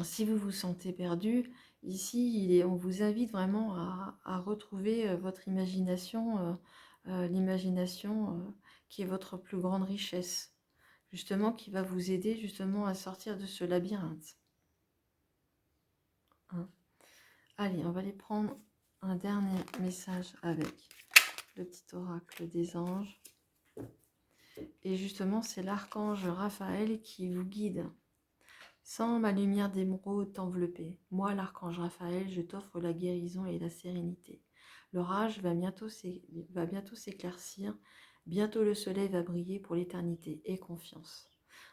si vous vous sentez perdu, ici, on vous invite vraiment à retrouver votre imagination, l'imagination qui est votre plus grande richesse, justement, qui va vous aider justement à sortir de ce labyrinthe. Hein. Allez, on va aller prendre un dernier message avec le petit oracle des anges. Et justement, c'est l'archange Raphaël qui vous guide. Sans ma lumière d'émeraude t'envelopper, moi, l'archange Raphaël, je t'offre la guérison et la sérénité. L'orage va bientôt s'éclaircir, bientôt le soleil va briller pour l'éternité. Aie confiance.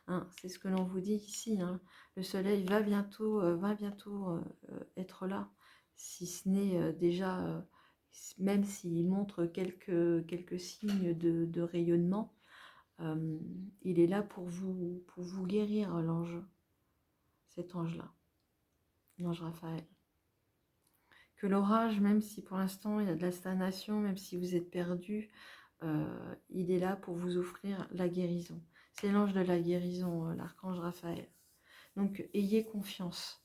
Hein, c'est ce que l'on vous dit ici. Hein. Le soleil va bientôt être là, si ce n'est déjà, même s'il montre quelques signes de rayonnement, il est là pour vous guérir, l'ange. Cet ange-là, l'ange Raphaël. Que l'orage, même si pour l'instant il y a de la stagnation, même si vous êtes perdu, il est là pour vous offrir la guérison. C'est l'ange de la guérison, l'archange Raphaël. Donc ayez confiance,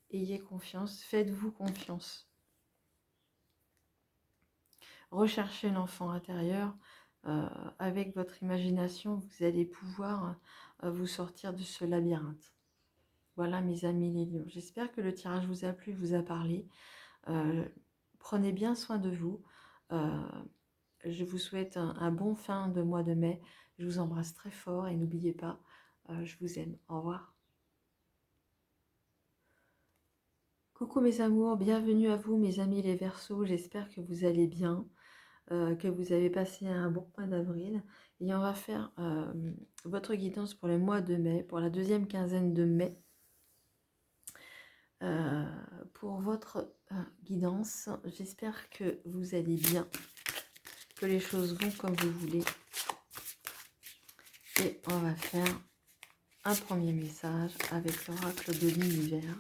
faites-vous confiance. Recherchez l'enfant intérieur. Avec votre imagination, vous allez pouvoir vous sortir de ce labyrinthe. Voilà mes amis les lions, j'espère que le tirage vous a plu, vous a parlé. Prenez bien soin de vous. Je vous souhaite un bon fin de mois de mai. Je vous embrasse très fort et n'oubliez pas, je vous aime. Au revoir. Coucou mes amours, bienvenue à vous mes amis les Verseaux. J'espère que vous allez bien, que vous avez passé un bon mois d'avril. Et on va faire votre guidance pour le mois de mai, pour la deuxième quinzaine de mai. Pour votre guidance, j'espère que vous allez bien, que les choses vont comme vous voulez. Et on va faire un premier message avec l'oracle de l'univers.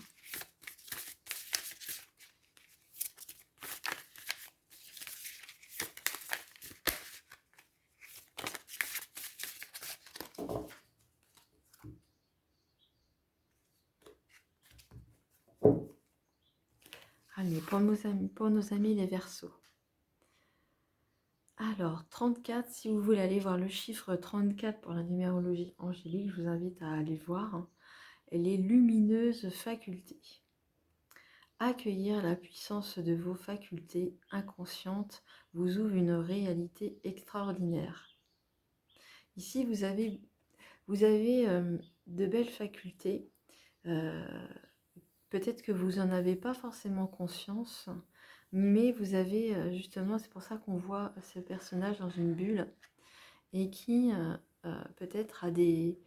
Allez, pour nos amis les Verseaux. Alors, 34, si vous voulez aller voir le chiffre 34 pour la numérologie angélique, je vous invite à aller voir, hein, les lumineuses facultés. Accueillir la puissance de vos facultés inconscientes vous ouvre une réalité extraordinaire. Ici, vous avez de belles facultés. Peut-être que vous n'en avez pas forcément conscience, mais vous avez justement, c'est pour ça qu'on voit ce personnage dans une bulle et qui peut-être à des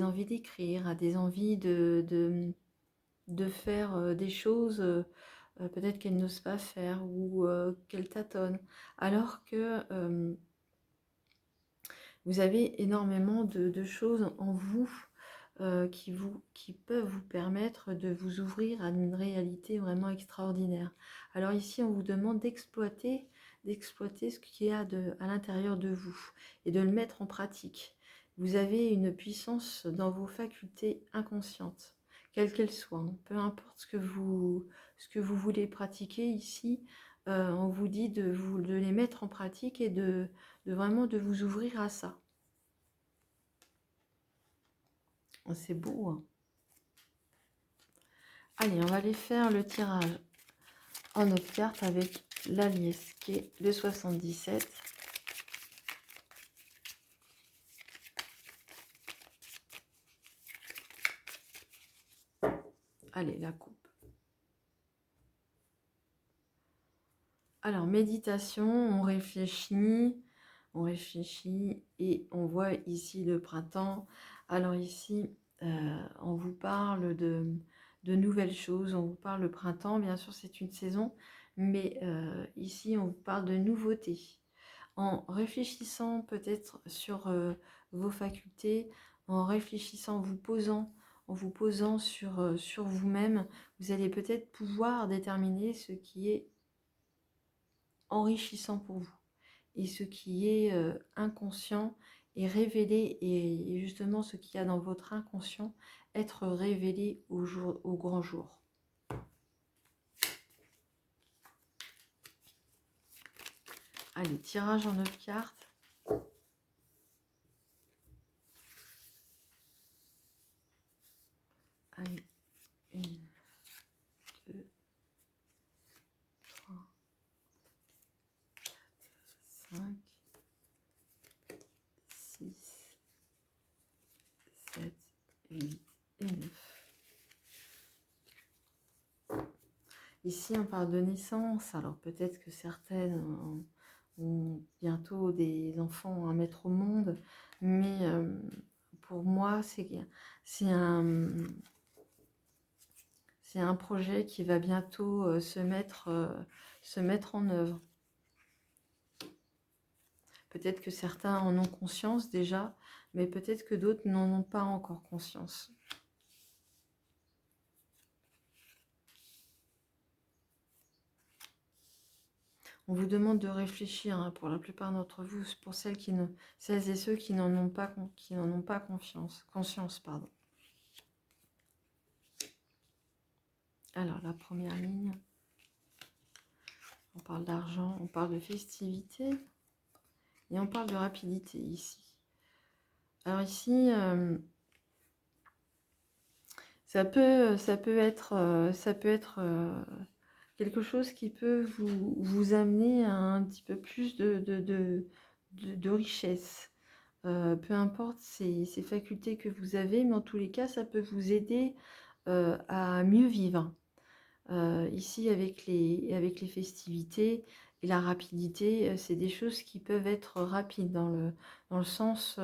envies d'écrire, à des envies de faire des choses peut-être qu'elle n'ose pas faire ou qu'elle tâtonne. Alors que vous avez énormément de choses en vous qui peuvent vous permettre de vous ouvrir à une réalité vraiment extraordinaire. Alors ici, on vous demande d'exploiter ce qu'il y a à l'intérieur de vous et de le mettre en pratique. Vous avez une puissance dans vos facultés inconscientes, quelles qu'elles soient, hein. Peu importe ce que vous voulez pratiquer ici, on vous dit de les mettre en pratique et de vraiment de vous ouvrir à ça. C'est beau, hein. Allez, on va aller faire le tirage en 9 cartes avec la liesse qui est le 77. Allez, la coupe. Alors, méditation, on réfléchit et on voit ici le printemps. Alors ici, on vous parle de nouvelles choses, on vous parle le printemps, bien sûr c'est une saison, mais ici on vous parle de nouveautés. En réfléchissant peut-être sur vos facultés, en réfléchissant, en vous posant sur vous-même, vous allez peut-être pouvoir déterminer ce qui est enrichissant pour vous et ce qui est inconscient et révélé, et justement ce qu'il y a dans votre inconscient être révélé au grand jour. Allez, tirage en 9 cartes. Allez, 1, 2, 3, 5, 6, 7, 8 et 9. Ici, on parle de naissance. Alors peut-être que certaines ont bientôt des enfants à mettre au monde, mais pour moi, c'est un projet qui va bientôt se mettre en œuvre. Peut-être que certains en ont conscience déjà, mais peut-être que d'autres n'en ont pas encore conscience. On vous demande de réfléchir, hein, pour la plupart d'entre vous, pour celles et ceux qui n'en ont pas, conscience. Pardon. Alors, la première ligne, on parle d'argent, on parle de festivité et on parle de rapidité ici. Alors ici, ça peut être quelque chose qui peut vous amener à un petit peu plus de richesse. Peu importe ces facultés que vous avez, mais en tous les cas, ça peut vous aider à mieux vivre. Ici, avec les festivités et la rapidité, c'est des choses qui peuvent être rapides dans le sens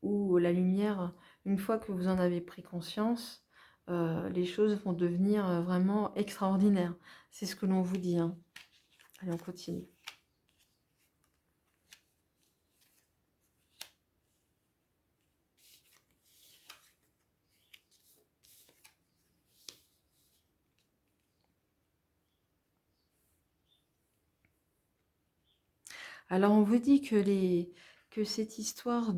où la lumière, une fois que vous en avez pris conscience, les choses vont devenir vraiment extraordinaires. C'est ce que l'on vous dit, hein. Allez, on continue. Alors, on vous dit que cette histoire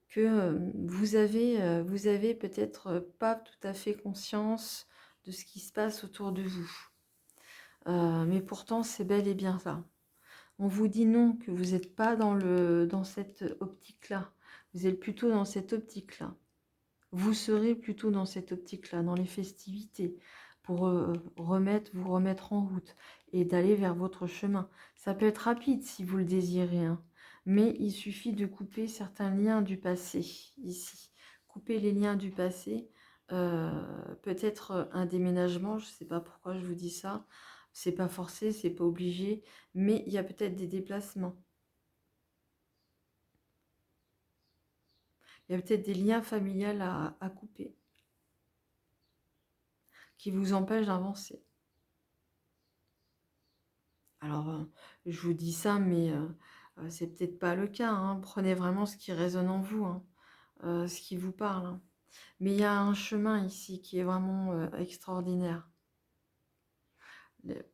que vous avez peut-être pas tout à fait conscience de ce qui se passe autour de vous. Mais pourtant, c'est bel et bien ça. On vous dit non, que vous n'êtes pas dans cette optique-là. Vous êtes plutôt dans cette optique-là. Vous serez plutôt dans cette optique-là, dans les festivités, pour vous remettre en route et d'aller vers votre chemin. Ça peut être rapide si vous le désirez, hein, mais il suffit de couper certains liens du passé, ici. Couper les liens du passé, peut-être un déménagement, je ne sais pas pourquoi je vous dis ça, C'est pas forcé, c'est pas obligé, mais il y a peut-être des déplacements. Il y a peut-être des liens familiaux à couper qui vous empêchent d'avancer. Alors, je vous dis ça, mais c'est peut-être pas le cas, hein. Prenez vraiment ce qui résonne en vous, hein, ce qui vous parle, hein. Mais il y a un chemin ici qui est vraiment extraordinaire.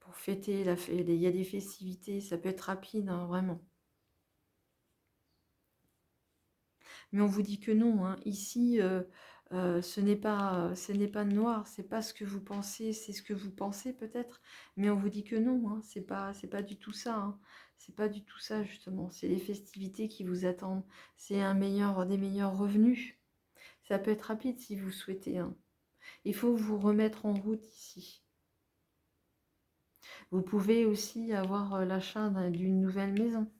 Pour fêter, il y a des festivités, ça peut être rapide, hein, vraiment. Mais on vous dit que non, hein. Ici, ce n'est pas noir, c'est pas ce que vous pensez, c'est ce que vous pensez peut-être, mais on vous dit que non, hein. C'est pas du tout ça, hein. C'est pas du tout ça justement. C'est les festivités qui vous attendent. C'est des meilleurs revenus. Ça peut être rapide si vous souhaitez, hein. Il faut vous remettre en route ici. Vous pouvez aussi avoir l'achat d'une nouvelle maison.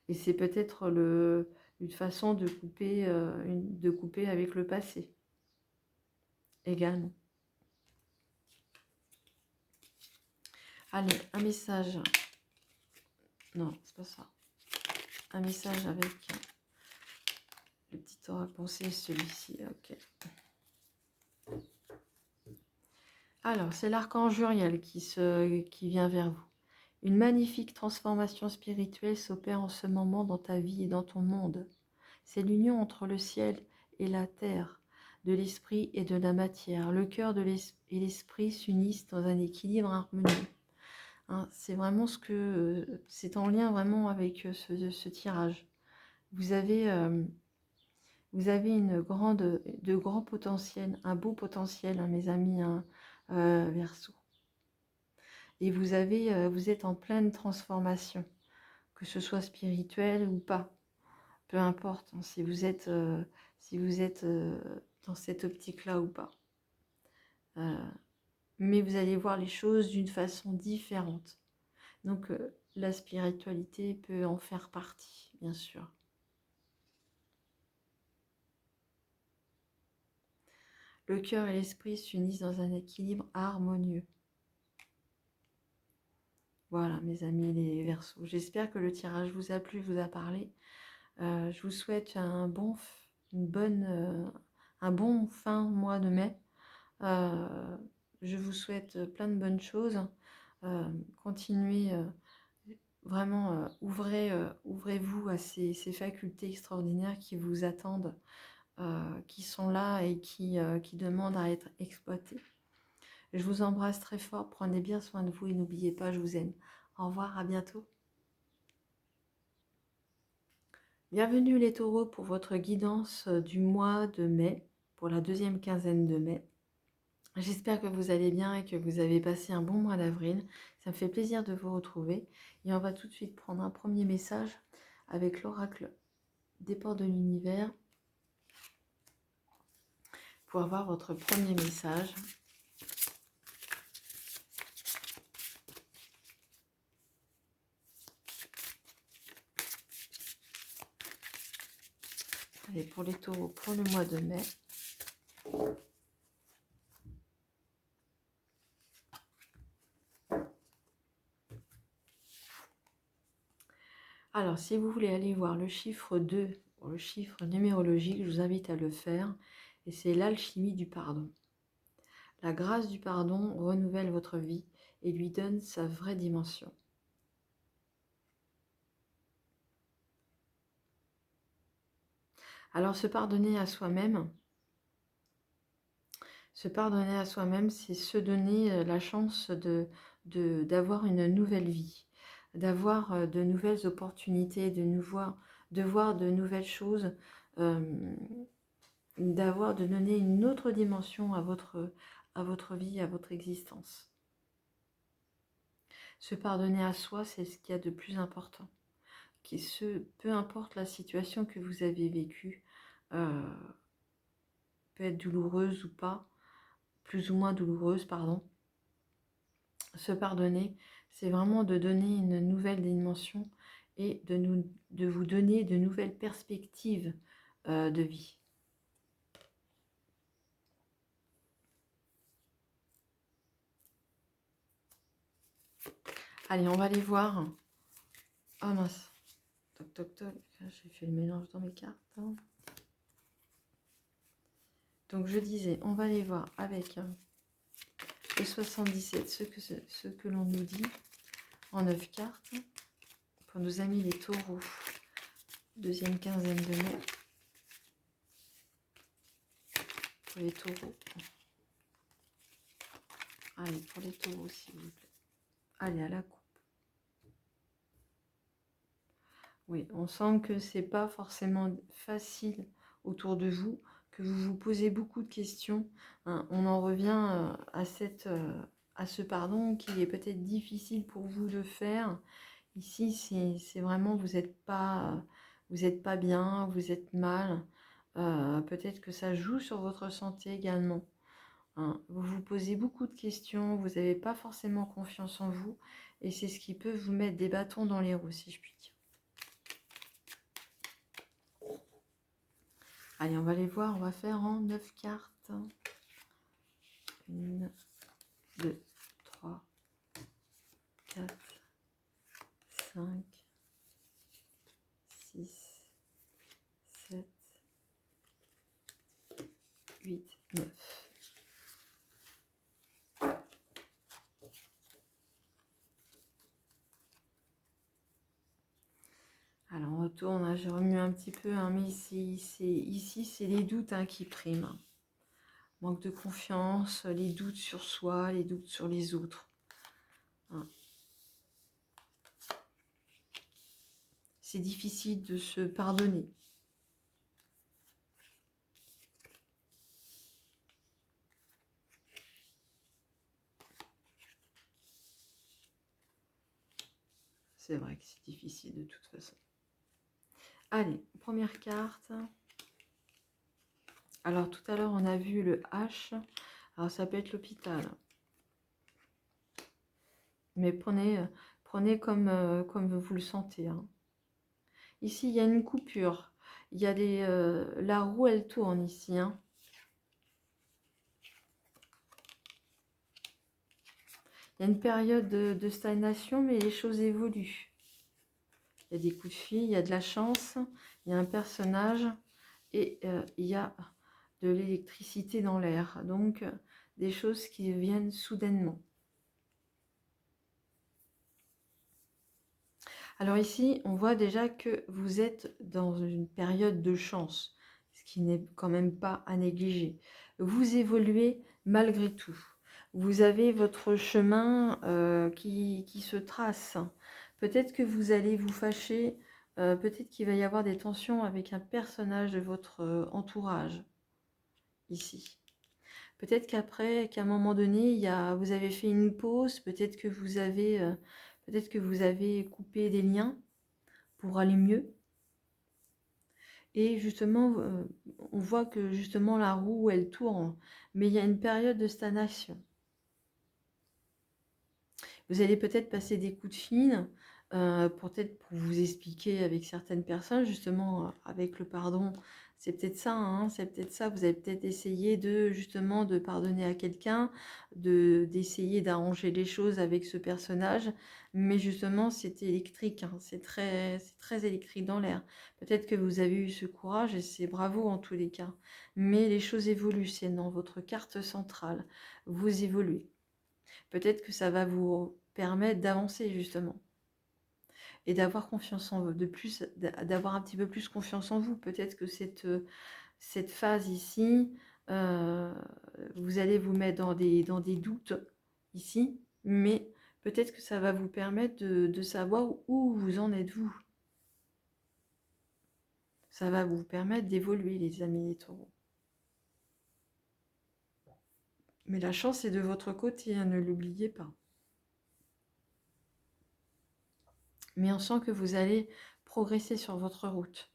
Et c'est peut-être une façon de couper avec le passé également. Allez, un message. Non, c'est pas ça. Un message avec le petit oracle pensée, celui-ci. Ok. Alors, c'est l'archange Uriel qui vient vers vous. Une magnifique transformation spirituelle s'opère en ce moment dans ta vie et dans ton monde. C'est l'union entre le ciel et la terre, de l'esprit et de la matière. Le cœur et l'esprit s'unissent dans un équilibre harmonieux. Hein, c'est vraiment c'est en lien vraiment avec ce tirage. Vous avez de grands potentiels, un beau potentiel, hein, mes amis, hein, Verseau. Et vous êtes en pleine transformation, que ce soit spirituel ou pas, peu importe, hein, si vous êtes dans cette optique-là ou pas. Mais vous allez voir les choses d'une façon différente. Donc la spiritualité peut en faire partie, bien sûr. Le cœur et l'esprit s'unissent dans un équilibre harmonieux. Voilà, mes amis les Verseaux. J'espère que le tirage vous a plu, vous a parlé. Je vous souhaite un bon fin mois de mai. Je vous souhaite plein de bonnes choses. Continuez vraiment, ouvrez-vous à ces facultés extraordinaires qui vous attendent, qui sont là et qui demandent à être exploitées. Je vous embrasse très fort, prenez bien soin de vous et n'oubliez pas, je vous aime. Au revoir, à bientôt. Bienvenue les taureaux pour votre guidance du mois de mai, pour la deuxième quinzaine de mai. J'espère que vous allez bien et que vous avez passé un bon mois d'avril. Ça me fait plaisir de vous retrouver. Et on va tout de suite prendre un premier message avec l'oracle des portes de l'univers pour avoir votre premier message. Allez, pour les taureaux, pour le mois de mai. Alors, si vous voulez aller voir le chiffre 2, pour le chiffre numérologique, je vous invite à le faire. Et c'est l'alchimie du pardon. La grâce du pardon renouvelle votre vie et lui donne sa vraie dimension. Alors, se pardonner à soi-même, c'est se donner la chance d'avoir une nouvelle vie, d'avoir de nouvelles opportunités, de voir de nouvelles choses, de donner une autre dimension à votre vie, à votre existence. Se pardonner à soi, c'est ce qu'il y a de plus important. Peu importe la situation que vous avez vécue, peut être douloureuse ou pas, plus ou moins douloureuse, pardon. Se pardonner, c'est vraiment de donner une nouvelle dimension et de vous donner de nouvelles perspectives de vie. Allez, on va aller voir. Ah mince. Toc, toc, toc. J'ai fait le mélange dans mes cartes. Donc, je disais, on va aller voir avec le 77, ce que l'on nous dit en 9 cartes. Pour nos amis les taureaux. Deuxième quinzaine de mai. Pour les taureaux. Allez, pour les taureaux, s'il vous plaît. Allez, à la coupe. Oui, on sent que c'est pas forcément facile autour de vous, que vous vous posez beaucoup de questions. Hein. On en revient à ce pardon qui est peut-être difficile pour vous de faire. Ici, c'est vraiment, vous n'êtes pas bien, vous êtes mal. Peut-être que ça joue sur votre santé également. Hein. Vous vous posez beaucoup de questions, vous n'avez pas forcément confiance en vous. Et c'est ce qui peut vous mettre des bâtons dans les roues, si je puis dire. Allez, on va les voir, on va faire en 9 cartes. 1, 2, 3, 4, 5, 6, 7, 8, 9. Alors, on retourne, hein, j'ai remué un petit peu, hein, mais ici, c'est les doutes qui priment. Manque de confiance, les doutes sur soi, les doutes sur les autres. Hein. C'est difficile de se pardonner. C'est vrai que c'est difficile de toute façon. Allez, première carte. Alors, tout à l'heure, on a vu le H. Alors, ça peut être l'hôpital. Mais prenez comme vous le sentez. Hein. Ici, il y a une coupure. Il y a la roue, elle tourne ici. Hein. Il y a une période de stagnation, mais les choses évoluent. Il y a des coups de fil, il y a de la chance, il y a un personnage et il y a de l'électricité dans l'air. Donc, des choses qui viennent soudainement. Alors ici, on voit déjà que vous êtes dans une période de chance, ce qui n'est quand même pas à négliger. Vous évoluez malgré tout. Vous avez votre chemin qui se trace. Peut-être que vous allez vous fâcher, peut-être qu'il va y avoir des tensions avec un personnage de votre entourage, ici. Peut-être qu'à un moment donné, vous avez fait une pause, peut-être que vous avez coupé des liens pour aller mieux. Et justement, on voit que justement la roue, elle tourne, mais il y a une période de stagnation. Vous allez peut-être passer des coups de fil, peut-être pour vous expliquer avec certaines personnes, justement, avec le pardon, c'est peut-être ça, hein, c'est peut-être ça, vous avez peut-être essayé justement, de pardonner à quelqu'un, d'essayer d'arranger les choses avec ce personnage, mais justement, c'est électrique, hein, c'est très électrique dans l'air. Peut-être que vous avez eu ce courage, et c'est bravo en tous les cas, mais les choses évoluent, c'est dans votre carte centrale, vous évoluez. Peut-être que ça va vous permettre d'avancer justement et d'avoir confiance en vous, d'avoir un petit peu plus confiance en vous. Peut-être que cette phase ici, vous allez vous mettre dans des doutes ici, mais peut-être que ça va vous permettre de savoir où vous en êtes vous. Ça va vous permettre d'évoluer, les amis les taureaux. Mais la chance est de votre côté, hein, ne l'oubliez pas. Mais on sent que vous allez progresser sur votre route.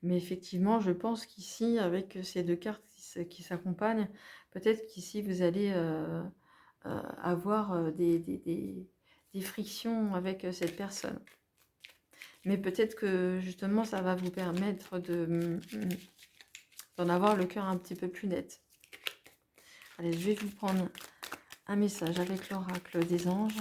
Mais effectivement, je pense qu'ici, avec ces deux cartes qui s'accompagnent, peut-être qu'ici, vous allez avoir des frictions avec cette personne. Mais peut-être que justement, ça va vous permettre d'en avoir le cœur un petit peu plus net. Allez, je vais vous prendre Un message avec l'oracle des anges.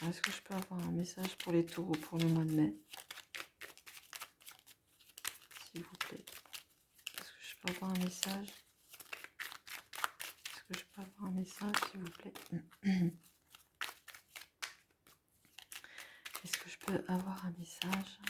Est-ce que je peux avoir un message pour les taureaux pour le mois de mai? S'il vous plaît. Est-ce que je peux avoir un message? Est-ce que je peux avoir un message, s'il vous plaît? Est-ce que je peux avoir un message?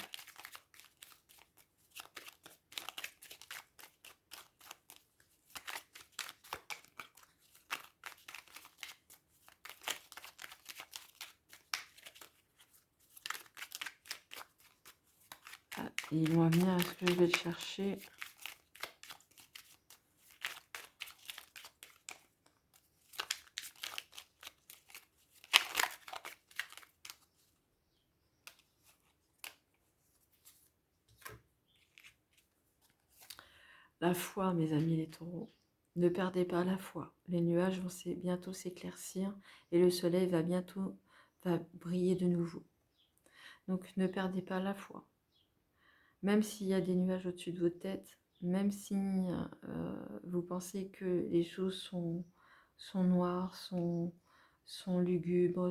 Ah, ils vont venir, est-ce que je vais le chercher? La foi, mes amis les taureaux. Ne perdez pas la foi. Les nuages vont bientôt s'éclaircir et le soleil va bientôt briller de nouveau. Donc ne perdez pas la foi. Même s'il y a des nuages au-dessus de votre tête, même si vous pensez que les choses sont noires, sont lugubres,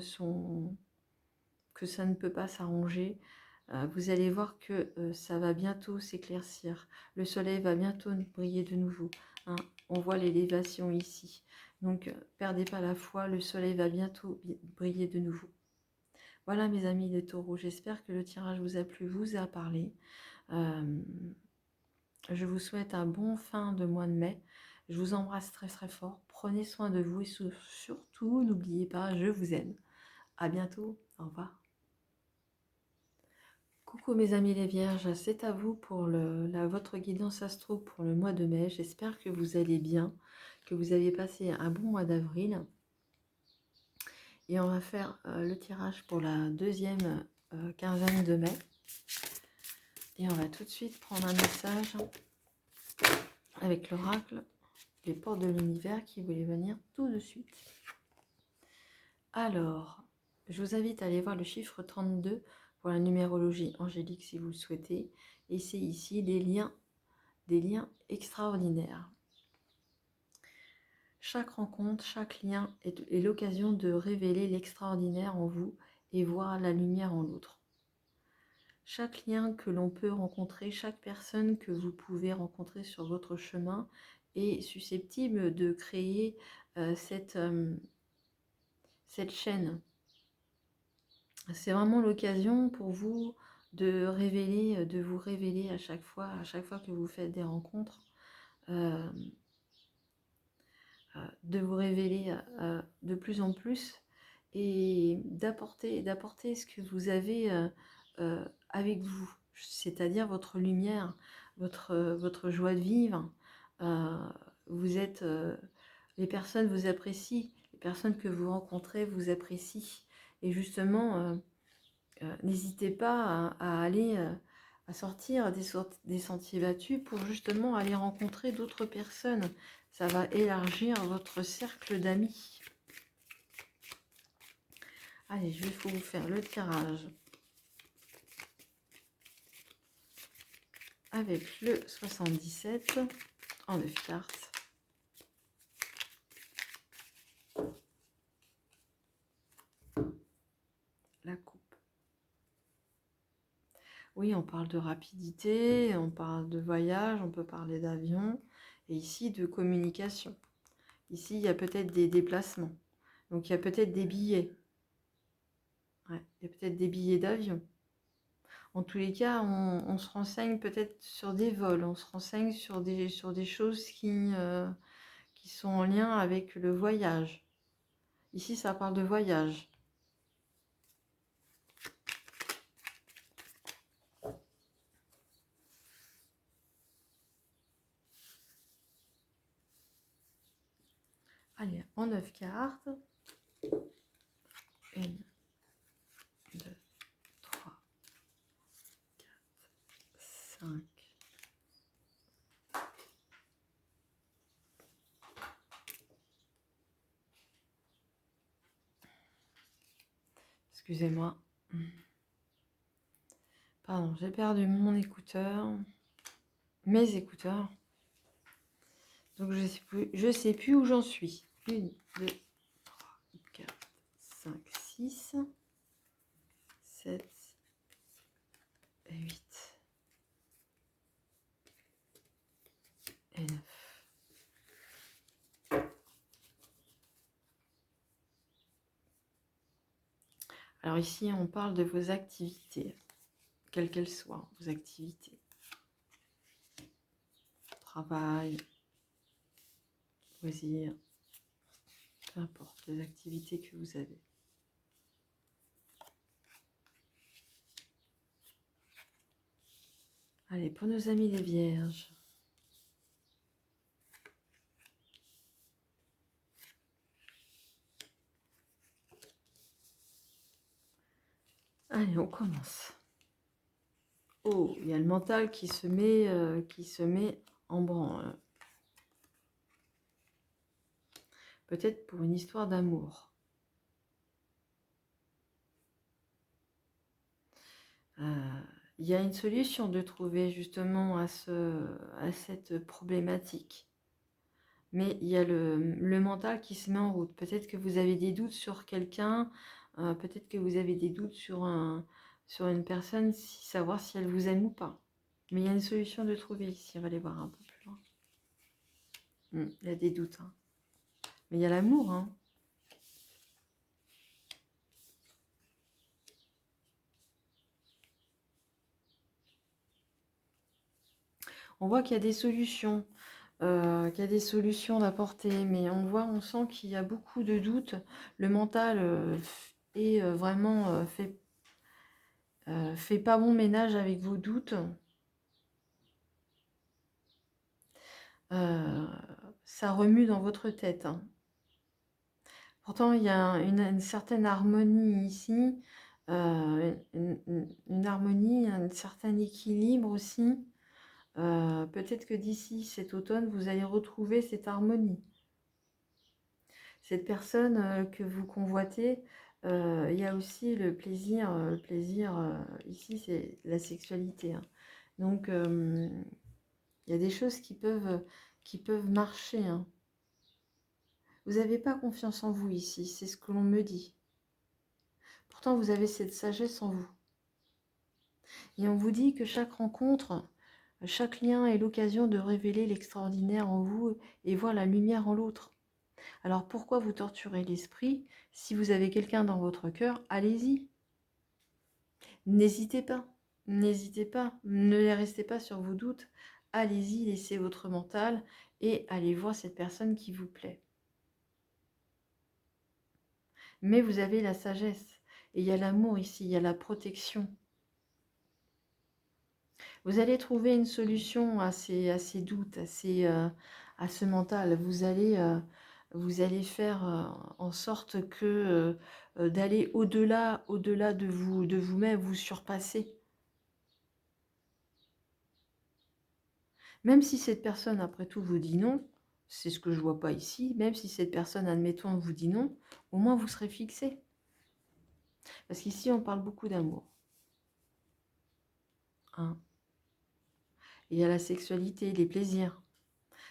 que ça ne peut pas s'arranger, vous allez voir que ça va bientôt s'éclaircir. Le soleil va bientôt briller de nouveau. Hein. On voit l'élévation ici. Donc, perdez pas la foi, le soleil va bientôt briller de nouveau. Voilà mes amis les taureaux, j'espère que le tirage vous a plu, vous a parlé. Je vous souhaite un bon fin de mois de mai. Je vous embrasse très très fort. Prenez soin de vous et surtout, n'oubliez pas, je vous aime. À bientôt, au revoir. Coucou mes amis les vierges, c'est à vous pour votre guidance astro pour le mois de mai. J'espère que vous allez bien, que vous avez passé un bon mois d'avril. Et on va faire le tirage pour la deuxième quinzaine de mai. Et on va tout de suite prendre un message avec l'oracle, les portes de l'univers qui voulaient venir tout de suite. Alors, je vous invite à aller voir le chiffre 32 pour la numérologie angélique si vous le souhaitez. Et c'est ici des liens extraordinaires. Chaque rencontre, chaque lien est l'occasion de révéler l'extraordinaire en vous et voir la lumière en l'autre. Chaque lien que l'on peut rencontrer, chaque personne que vous pouvez rencontrer sur votre chemin est susceptible de créer cette chaîne. C'est vraiment l'occasion pour vous de vous révéler à chaque fois que vous faites des rencontres, de vous révéler de plus en plus et d'apporter ce que vous avez avec vous, c'est-à-dire votre lumière, votre joie de vivre. Vous êtes, les personnes vous apprécient, les personnes que vous rencontrez vous apprécient. Et justement, n'hésitez pas à aller à sortir des sentiers battus pour justement aller rencontrer d'autres personnes. Ça va élargir votre cercle d'amis. Allez, je vais vous faire le tirage avec le 77 en 9 cartes. La coupe. Oui, on parle de rapidité, on parle de voyage, on peut parler d'avion, et ici de communication. Ici, il y a peut-être des déplacements. Donc, il y a peut-être des billets. Ouais, il y a peut-être des billets d'avion. En tous les cas, on se renseigne peut-être sur des vols, on se renseigne sur des choses qui sont en lien avec le voyage. Ici, ça parle de voyage. Allez, en 9 cartes. 1, 2, 3, 4, 5. Excusez-moi. Pardon, j'ai perdu mon écouteur. Mes écouteurs. Donc je sais plus où j'en suis. 1, 2, 3, 4, 5, 6, 7 et 8 et 9. Alors ici, on parle de vos activités, quelles qu'elles soient, vos activités. Travail, loisirs, peu importe les activités que vous avez. Allez, pour nos amis les vierges. Allez, on commence. Oh, il y a le mental qui se met en branle. Peut-être pour une histoire d'amour. Il y a une solution de trouver justement à cette problématique. Mais il y a le mental qui se met en route. Peut-être que vous avez des doutes sur quelqu'un, peut-être que vous avez des doutes sur une personne, savoir si elle vous aime ou pas. Mais il y a une solution de trouver ici, on va aller voir un peu plus loin. Il y a des doutes, hein. Mais il y a l'amour, hein. On voit qu'il y a des solutions. Qu'il y a des solutions d'apporter, mais on sent qu'il y a beaucoup de doutes. Le mental est vraiment fait pas bon ménage avec vos doutes. Ça remue dans votre tête, hein. Pourtant, il y a une certaine harmonie ici, une harmonie, un certain équilibre aussi. Peut-être que d'ici cet automne, vous allez retrouver cette harmonie. Cette personne que vous convoitez, il y a aussi le plaisir. Ici, c'est la sexualité, hein. Donc, il y a des choses qui peuvent marcher, hein. Vous n'avez pas confiance en vous ici, c'est ce que l'on me dit. Pourtant, vous avez cette sagesse en vous. Et on vous dit que chaque rencontre, chaque lien est l'occasion de révéler l'extraordinaire en vous et voir la lumière en l'autre. Alors pourquoi vous torturez l'esprit? Si vous avez quelqu'un dans votre cœur, allez-y. N'hésitez pas, n'hésitez pas, ne restez pas sur vos doutes. Allez-y, laissez votre mental et allez voir cette personne qui vous plaît. Mais vous avez la sagesse et il y a l'amour ici, il y a la protection. Vous allez trouver une solution à ces doutes, à ce mental. Vous allez faire en sorte que d'aller au-delà de vous-même, vous surpasser. Même si cette personne, après tout, vous dit non, c'est ce que je ne vois pas ici, même si cette personne, admettons, vous dit non, au moins vous serez fixé. Parce qu'ici, on parle beaucoup d'amour. Hein. Il y a la sexualité, les plaisirs.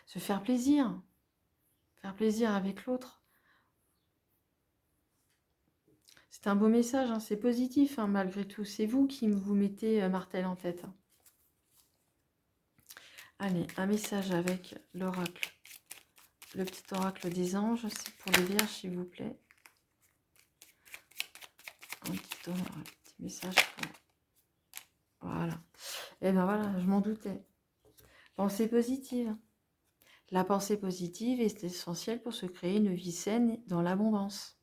Se faire plaisir avec l'autre. C'est un beau message, hein, c'est positif, hein, malgré tout. C'est vous qui vous mettez martel en tête. Hein. Allez, un message avec l'oracle. Le petit oracle des anges, c'est pour les vierges, s'il vous plaît. Un petit message pour... Voilà. Et bien voilà, je m'en doutais. Pensée positive. La pensée positive est essentielle pour se créer une vie saine dans l'abondance.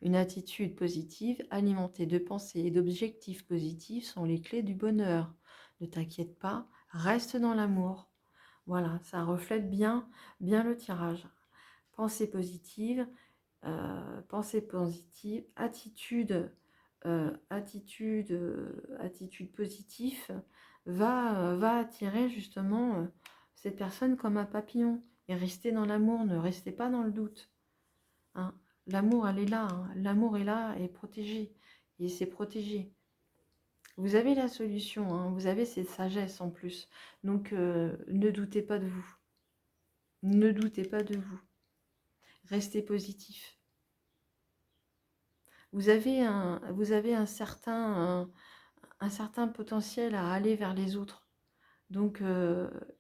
Une attitude positive alimentée de pensées et d'objectifs positifs sont les clés du bonheur. Ne t'inquiète pas, reste dans l'amour. Voilà, ça reflète bien le tirage. Pensée positive, attitude positive va attirer justement cette personne comme un papillon. Et restez dans l'amour, ne restez pas dans le doute. Hein. L'amour, elle est là. Hein. L'amour est là et protégé. Et c'est protégé. Vous avez la solution, hein, vous avez cette sagesse en plus. Donc, ne doutez pas de vous. Ne doutez pas de vous. Restez positif. Vous avez un certain potentiel à aller vers les autres. Donc,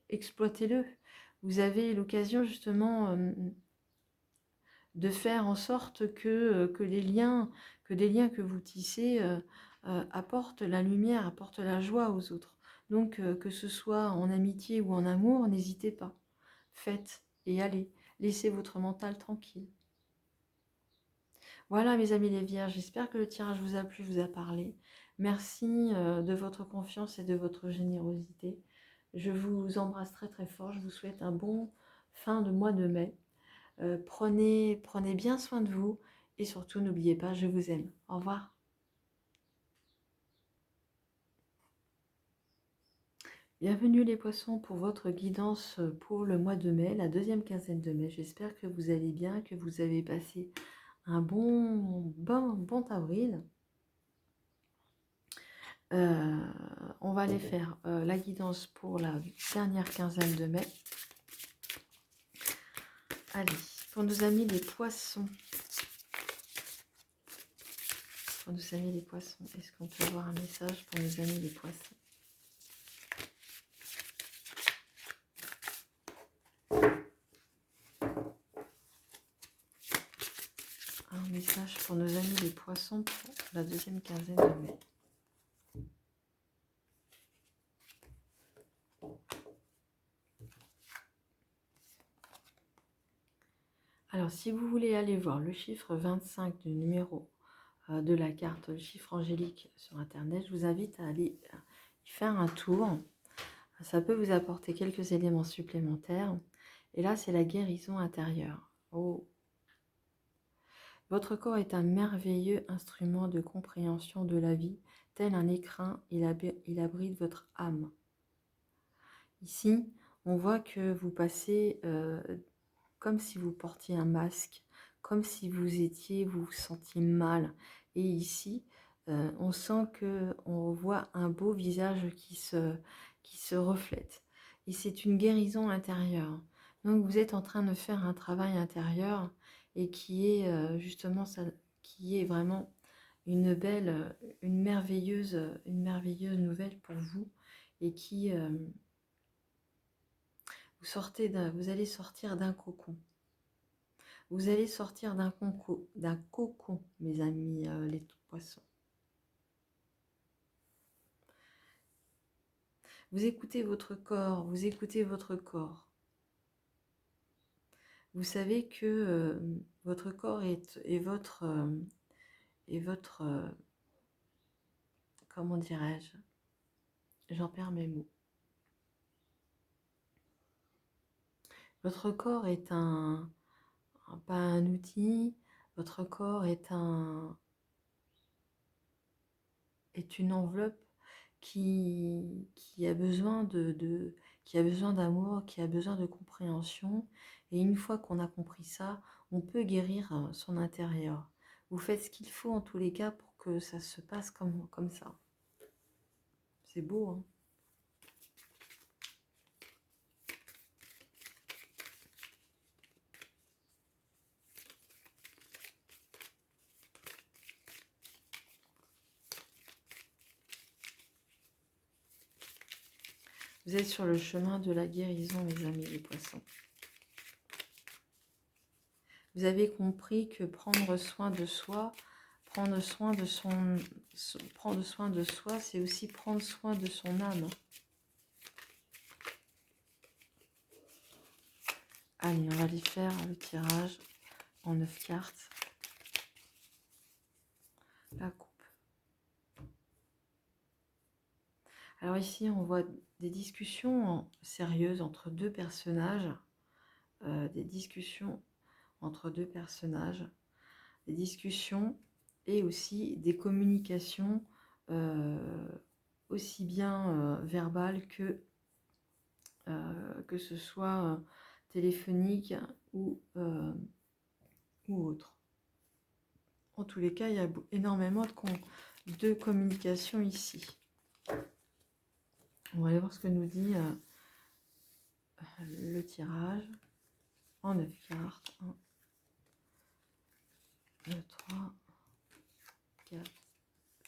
exploitez-le. Vous avez l'occasion justement de faire en sorte que les liens que vous tissez apportent la lumière, apportent la joie aux autres. Donc, que ce soit en amitié ou en amour, n'hésitez pas. Faites et allez. Laissez votre mental tranquille. Voilà mes amis les vierges, j'espère que le tirage vous a plu, vous a parlé. Merci de votre confiance et de votre générosité. Je vous embrasse très très fort, je vous souhaite un bon fin de mois de mai. Prenez bien soin de vous et surtout n'oubliez pas, je vous aime. Au revoir. Bienvenue les poissons pour votre guidance pour le mois de mai, la deuxième quinzaine de mai. J'espère que vous allez bien, que vous avez passé un bon avril. On va aller faire la guidance pour la dernière quinzaine de mai. Allez, pour nos amis les poissons. Pour nos amis les poissons, est-ce qu'on peut avoir un message pour nos amis les poissons? Un message pour nos amis les poissons pour la deuxième quinzaine de mai. Alors, si vous voulez aller voir le chiffre 25 du numéro de la carte, le chiffre angélique sur Internet, je vous invite à aller y faire un tour. Ça peut vous apporter quelques éléments supplémentaires. Et là, c'est la guérison intérieure. Oh. Votre corps est un merveilleux instrument de compréhension de la vie. Tel un écrin, il abrite votre âme. Ici, on voit que vous passez comme si vous portiez un masque, comme si vous vous sentiez mal. Et ici, on sent qu'on voit un beau visage qui se reflète. Et c'est une guérison intérieure. Donc vous êtes en train de faire un travail intérieur et qui est justement ça, qui est vraiment une belle, une merveilleuse nouvelle pour vous et qui vous allez sortir d'un cocon. Vous allez sortir d'un cocon, mes amis les poissons. Vous écoutez votre corps, vous écoutez votre corps. Vous savez que votre corps est votre, comment dirais-je, j'en perds mes mots. Votre corps est pas un outil, votre corps est une enveloppe qui a besoin qui a besoin d'amour, qui a besoin de compréhension. Et une fois qu'on a compris ça, on peut guérir son intérieur. Vous faites ce qu'il faut en tous les cas pour que ça se passe comme ça. C'est beau, hein? Vous êtes sur le chemin de la guérison, mes amis les poissons. Vous avez compris que prendre soin de soi, prendre soin de soi, c'est aussi prendre soin de son âme. Allez, on va aller faire le tirage en 9 cartes. La coupe. Alors ici, on voit des discussions sérieuses entre deux personnages. Des discussions entre deux personnages. Des discussions et aussi des communications aussi bien verbales que ce soit téléphonique ou autre. En tous les cas, il y a énormément de communication ici. On va aller voir ce que nous dit le tirage en 9 cartes. 1, 2, 3, 4,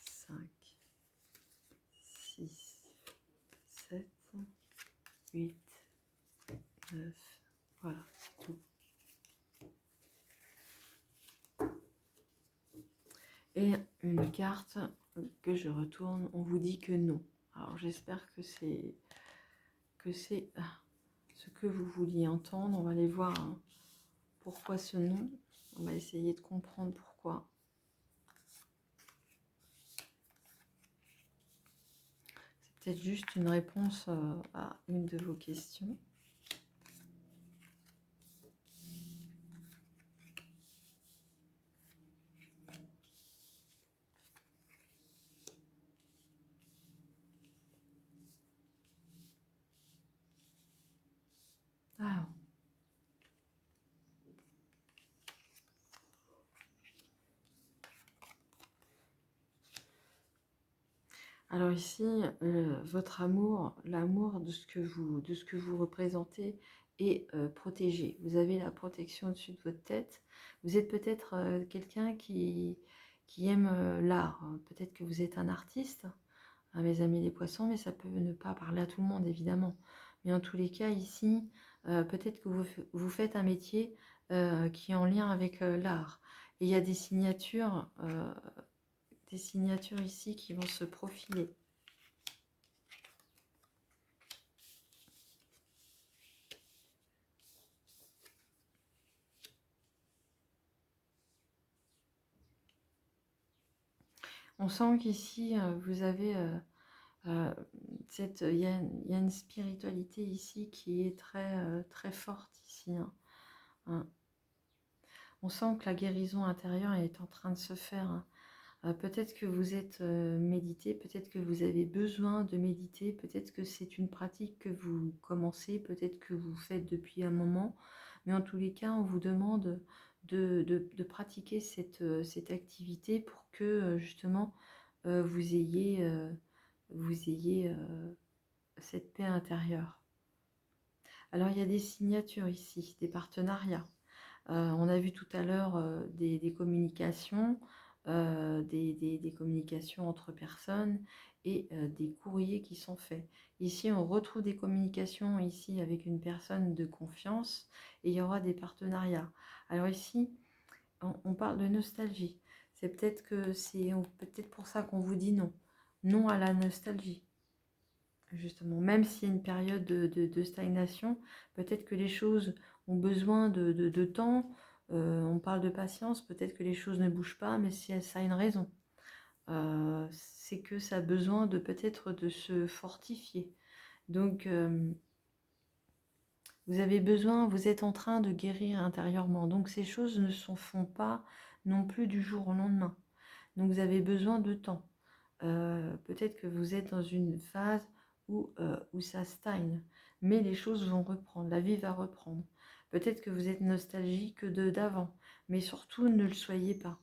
5, 6, 7, 8, 9. Voilà, c'est tout. Et une carte que je retourne, on vous dit que non. Alors j'espère que c'est ce que vous vouliez entendre. On va aller voir pourquoi ce non. On va essayer de comprendre pourquoi. C'est peut-être juste une réponse à une de vos questions. Alors ici, votre amour, l'amour de ce que vous représentez est protégé. Vous avez la protection au-dessus de votre tête. Vous êtes peut-être quelqu'un qui aime l'art. Peut-être que vous êtes un artiste, hein, mes amis les poissons, mais ça peut ne pas parler à tout le monde, évidemment. Mais en tous les cas, ici, peut-être que vous faites un métier qui est en lien avec l'art. Et il y a des signatures ici qui vont se profiler. On sent qu'ici, vous avez il y a une spiritualité ici qui est très forte ici. Hein. On sent que la guérison intérieure est en train de se faire. Peut-être que vous êtes médité, peut-être que vous avez besoin de méditer, peut-être que c'est une pratique que vous commencez, peut-être que vous faites depuis un moment, mais en tous les cas, on vous demande de pratiquer cette activité pour que justement vous ayez cette paix intérieure. Alors il y a des signatures ici, des partenariats. On a vu tout à l'heure des communications, des communications entre personnes et des courriers qui sont faits. Ici, on retrouve des communications ici avec une personne de confiance et il y aura des partenariats. Alors ici, on parle de nostalgie. C'est peut-être peut-être pour ça qu'on vous dit non. Non à la nostalgie. Justement, même s'il y a une période de stagnation, peut-être que les choses ont besoin de temps. On parle de patience, peut-être que les choses ne bougent pas, mais si ça a une raison. C'est que ça a besoin peut-être de se fortifier. Donc, vous avez besoin, vous êtes en train de guérir intérieurement. Donc, ces choses ne se font pas non plus du jour au lendemain. Donc, vous avez besoin de temps. Peut-être que vous êtes dans une phase où ça stagne, mais les choses vont reprendre, la vie va reprendre. Peut-être que vous êtes nostalgique d'avant, mais surtout ne le soyez pas,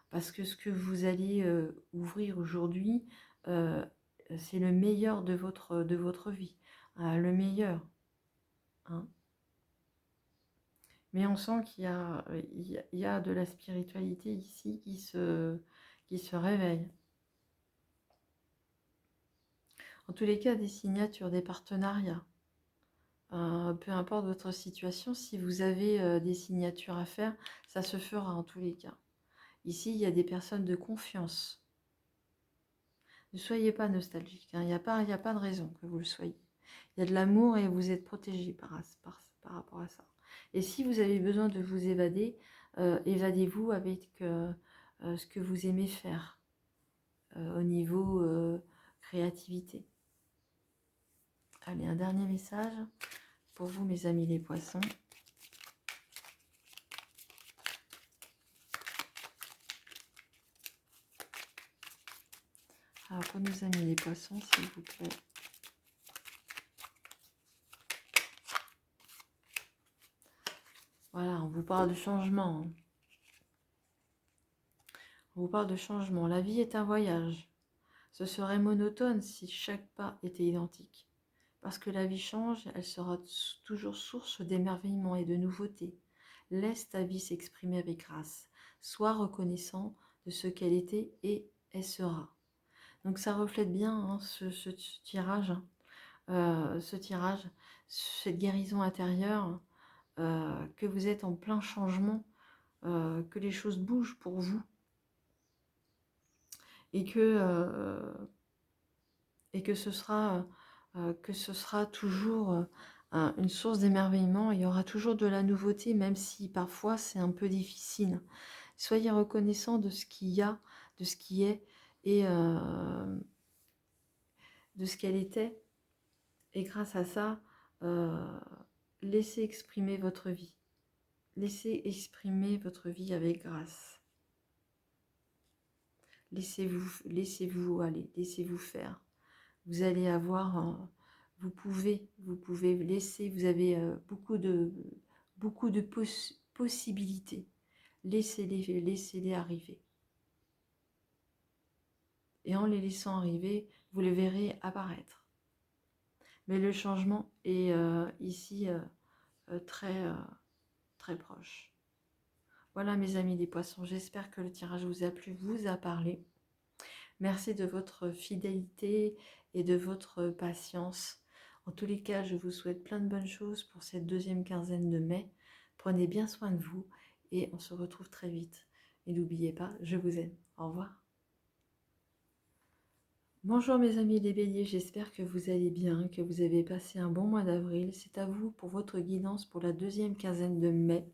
parce que ce que vous allez ouvrir aujourd'hui, c'est le meilleur de votre vie, le meilleur. Hein. Mais on sent qu'il y a de la spiritualité ici qui se réveille. En tous les cas, des signatures, des partenariats. Peu importe votre situation, si vous avez des signatures à faire, ça se fera en tous les cas. Ici, il y a des personnes de confiance. Ne soyez pas nostalgique, hein. Il n'y a pas de raison que vous le soyez. Il y a de l'amour et vous êtes protégé par rapport à ça. Et si vous avez besoin de vous évader, évadez-vous avec ce que vous aimez faire au niveau créativité. Allez, un dernier message pour vous, mes amis les poissons. Alors, pour nos amis les poissons, s'il vous plaît. Voilà, on vous parle de changement. On vous parle de changement. La vie est un voyage. Ce serait monotone si chaque pas était identique. Parce que la vie change, elle sera toujours source d'émerveillement et de nouveautés. Laisse ta vie s'exprimer avec grâce. Sois reconnaissant de ce qu'elle était et elle sera. Donc ça reflète bien hein, ce tirage, cette guérison intérieure, que vous êtes en plein changement, que les choses bougent pour vous et que ce sera toujours une source d'émerveillement. Il y aura toujours de la nouveauté, même si parfois c'est un peu difficile. Soyez reconnaissant de ce qu'il y a, de ce qui est et de ce qu'elle était. Et grâce à ça, laissez exprimer votre vie. Laissez exprimer votre vie avec grâce. Laissez-vous aller, laissez-vous faire. Vous allez avoir, vous pouvez laisser, vous avez beaucoup de possibilités. Laissez-les arriver. Et en les laissant arriver, vous les verrez apparaître. Mais le changement est ici très, très proche. Voilà mes amis les poissons, j'espère que le tirage vous a plu, vous a parlé. Merci de votre fidélité et de votre patience. En tous les cas, je vous souhaite plein de bonnes choses pour cette deuxième quinzaine de mai. Prenez bien soin de vous et on se retrouve très vite. Et n'oubliez pas, je vous aime. Au revoir. Bonjour mes amis les béliers, j'espère que vous allez bien, que vous avez passé un bon mois d'avril. C'est à vous pour votre guidance pour la deuxième quinzaine de mai.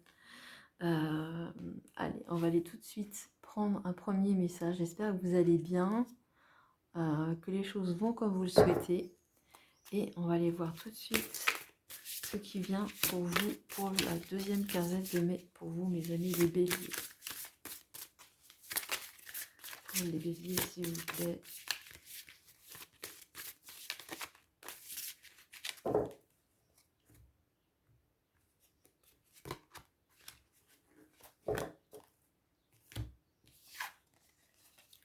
Allez, on va aller tout de suite prendre un premier message. J'espère que vous allez bien, que les choses vont comme vous le souhaitez. Et on va aller voir tout de suite ce qui vient pour vous pour la deuxième quinzaine de mai. Pour vous, mes amis les béliers. Pour les béliers, s'il vous plaît.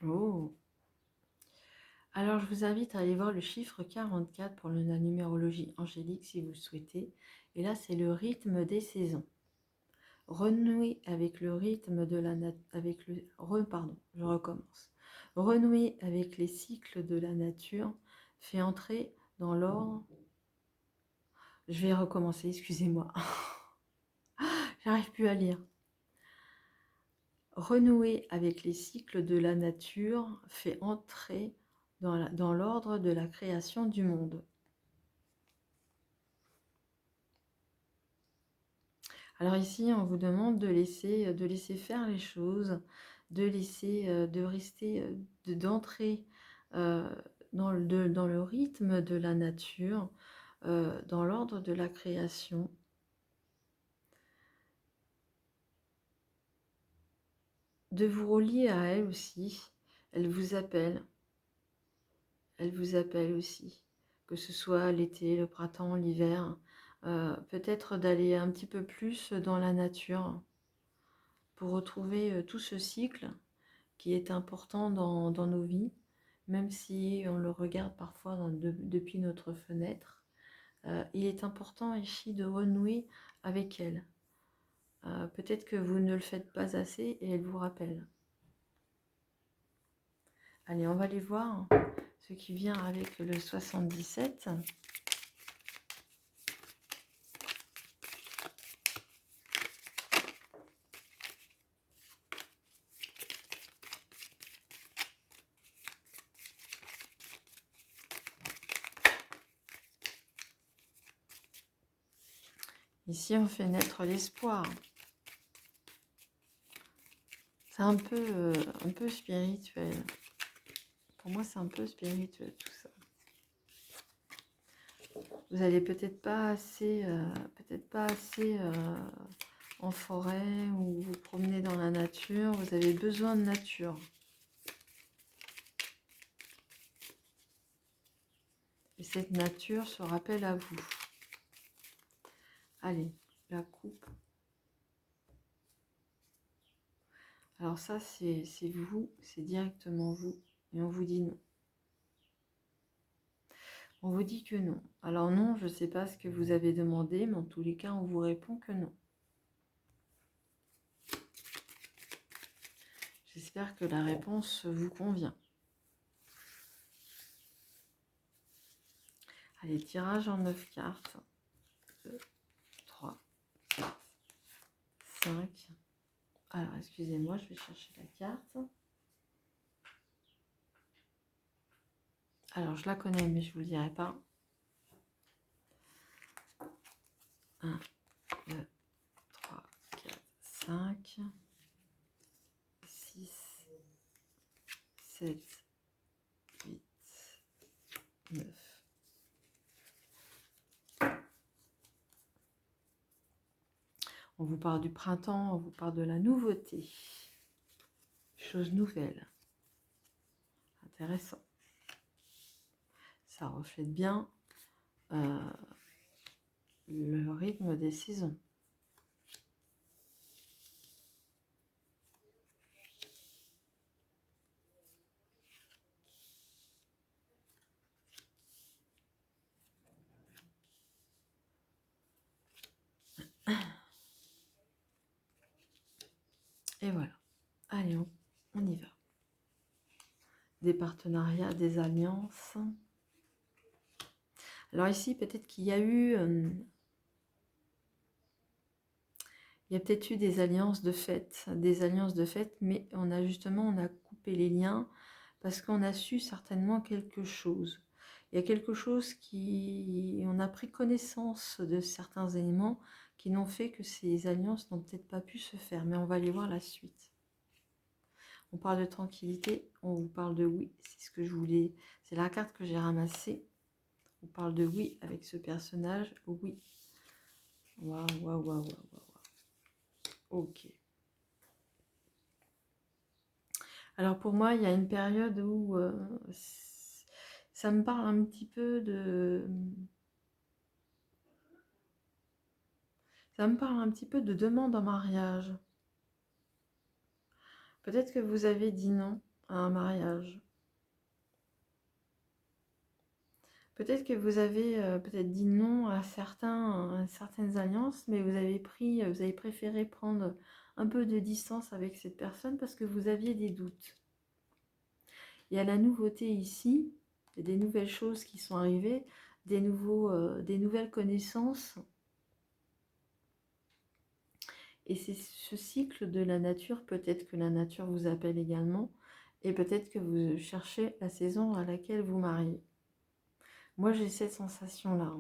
Oh! Alors, je vous invite à aller voir le chiffre 44 pour la numérologie angélique si vous le souhaitez. Et là, c'est le rythme des saisons. Renouer avec le rythme de la je recommence. Renouer avec les cycles de la nature fait entrer dans l'ordre. Je vais recommencer, excusez-moi. J'arrive plus à lire. Renouer avec les cycles de la nature fait entrer dans l'ordre de la création du monde. Alors ici, on vous demande de laisser faire les choses, d'entrer dans le rythme de la nature, dans l'ordre de la création. De vous relier à elle aussi. Elle vous appelle. Elle vous appelle aussi. Que ce soit l'été, le printemps, l'hiver. Peut-être d'aller un petit peu plus dans la nature pour retrouver tout ce cycle qui est important dans nos vies, même si on le regarde parfois depuis notre fenêtre. Il est important ici de renouer avec elle. Peut-être que vous ne le faites pas assez et elle vous rappelle. Allez, on va aller voir ce qui vient avec le 77. Ici, on fait naître l'espoir. C'est un peu spirituel. Pour moi, c'est un peu spirituel tout ça. Vous n'allez peut-être pas assez, en forêt ou vous promenez dans la nature. Vous avez besoin de nature. Et cette nature se rappelle à vous. Allez, la coupe. Alors ça, c'est vous, c'est directement vous. Et on vous dit non. On vous dit que non. Alors non, je ne sais pas ce que vous avez demandé, mais en tous les cas, on vous répond que non. J'espère que la réponse vous convient. Allez, tirage en 9 cartes. 2, 3, 4, 5. Alors, excusez-moi, je vais chercher la carte. Alors, je la connais, mais je ne vous le dirai pas. 1, 2, 3, 4, 5, 6, 7, 8, 9. On vous parle du printemps, on vous parle de la nouveauté. Chose nouvelle. Intéressant. Ça reflète bien le rythme des saisons. Et voilà. Allez, on y va. Des partenariats, des alliances. Alors ici, peut-être qu'il y a eu... il y a peut-être eu des alliances de fait, mais on a coupé les liens parce qu'on a su certainement quelque chose. Il y a quelque chose on a pris connaissance de certains éléments qui n'ont fait que ces alliances n'ont peut-être pas pu se faire, mais on va aller voir la suite. On parle de tranquillité, on vous parle de oui, c'est ce que je voulais, c'est la carte que j'ai ramassée. On parle de oui avec ce personnage, oui. Waouh, waouh, waouh, waouh, waouh. Ok. Alors pour moi, il y a une période où ça me parle un petit peu de... Ça me parle un petit peu de demande en mariage. Peut-être que vous avez dit non à un mariage. Peut-être que vous avez peut-être dit non à certaines alliances, mais vous avez préféré prendre un peu de distance avec cette personne parce que vous aviez des doutes. Il y a la nouveauté ici, il y a des nouvelles choses qui sont arrivées, des nouvelles connaissances. Et c'est ce cycle de la nature, peut-être que la nature vous appelle également, et peut-être que vous cherchez la saison à laquelle vous mariez. Moi, j'ai cette sensation-là.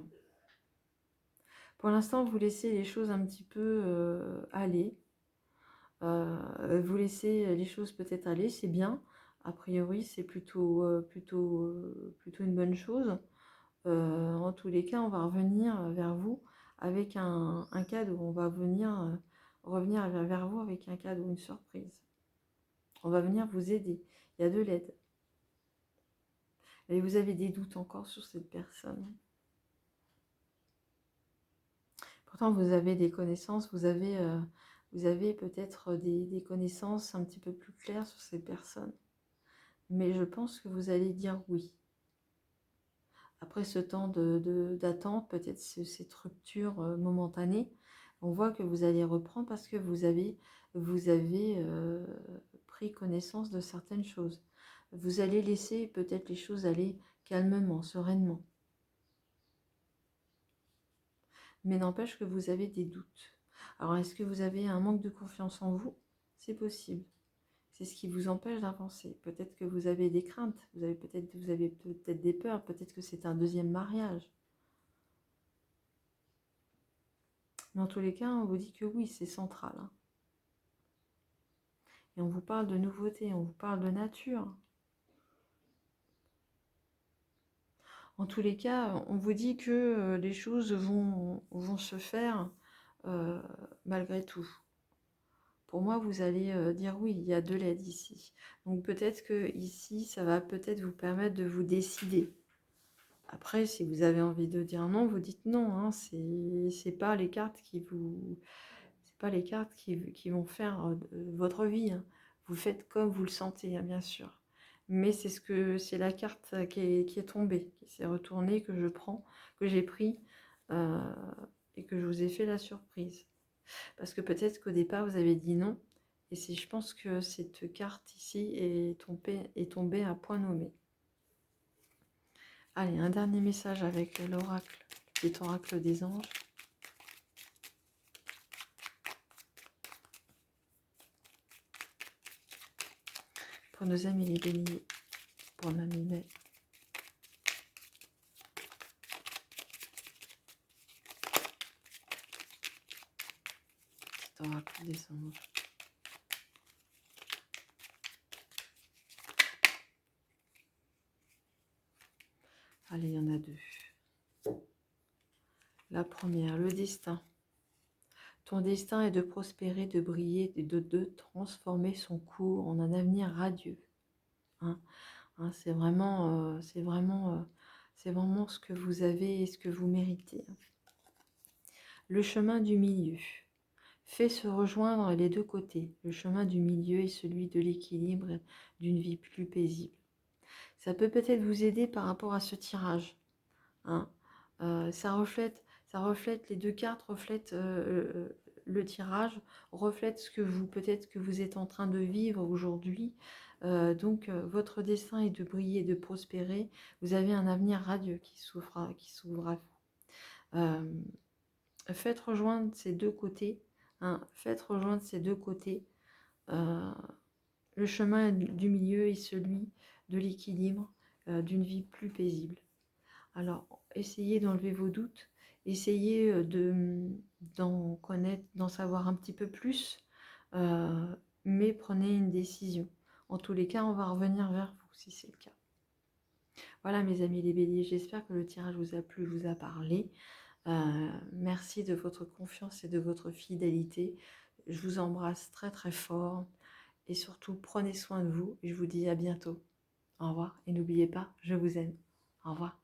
Pour l'instant, vous laissez les choses un petit peu aller. Vous laissez les choses peut-être aller, c'est bien. A priori, c'est plutôt une bonne chose. En tous les cas, on va revenir vers vous avec un cadeau. On va revenir vers vous avec un cadeau, une surprise. On va venir vous aider. Il y a de l'aide. Et vous avez des doutes encore sur cette personne. Pourtant, vous avez des connaissances, vous avez peut-être des connaissances un petit peu plus claires sur cette personne. Mais je pense que vous allez dire oui. Après ce temps d'attente, peut-être cette rupture momentanée, on voit que vous allez reprendre parce que vous avez pris connaissance de certaines choses. Vous allez laisser peut-être les choses aller calmement, sereinement. Mais n'empêche que vous avez des doutes. Alors, est-ce que vous avez un manque de confiance en vous? C'est possible. C'est ce qui vous empêche d'avancer. Peut-être que vous avez des craintes, vous avez peut-être des peurs, peut-être que c'est un deuxième mariage. Mais en tous les cas, on vous dit que oui, c'est central. Hein. Et on vous parle de nouveautés, on vous parle de nature. En tous les cas, on vous dit que les choses vont se faire malgré tout. Pour moi, vous allez dire oui, il y a de l'aide ici. Donc peut-être que ici, ça va peut-être vous permettre de vous décider. Après, si vous avez envie de dire non, vous dites non. Hein, c'est pas les cartes qui vont faire votre vie. Hein. Vous faites comme vous le sentez, hein, bien sûr. mais c'est la carte qui est tombée, qui s'est retournée, que je prends, que j'ai pris euh, et que je vous ai fait la surprise. Parce que peut-être qu'au départ, vous avez dit non, et je pense que cette carte ici est tombée à point nommé. Allez, un dernier message avec l'oracle, le petit oracle des anges. Pour nos amis les béliers, pour l'année mai. Petit oracle des anges. Allez, il y en a deux. La première, le destin. Ton destin est de prospérer, de briller, de transformer son cours en un avenir radieux. Hein, c'est vraiment, ce que vous avez et ce que vous méritez. Le chemin du milieu. Fait se rejoindre les deux côtés. Le chemin du milieu est celui de l'équilibre, d'une vie plus paisible. Ça peut peut-être vous aider par rapport à ce tirage. Hein. Ça reflète, les deux cartes reflètent le tirage, reflète ce que peut-être que vous êtes en train de vivre aujourd'hui. Donc votre destin est de briller, de prospérer. Vous avez un avenir radieux qui s'ouvre à vous. Faites rejoindre ces deux côtés. Hein, faites rejoindre ces deux côtés. Le chemin du milieu est celui de l'équilibre, d'une vie plus paisible. Alors, essayez d'enlever vos doutes, essayez d'en connaître, d'en savoir un petit peu plus, mais prenez une décision. En tous les cas, on va revenir vers vous si c'est le cas. Voilà mes amis les béliers, j'espère que le tirage vous a plu, vous a parlé. Merci de votre confiance et de votre fidélité. Je vous embrasse très très fort et surtout prenez soin de vous et je vous dis à bientôt. Au revoir et n'oubliez pas, je vous aime. Au revoir.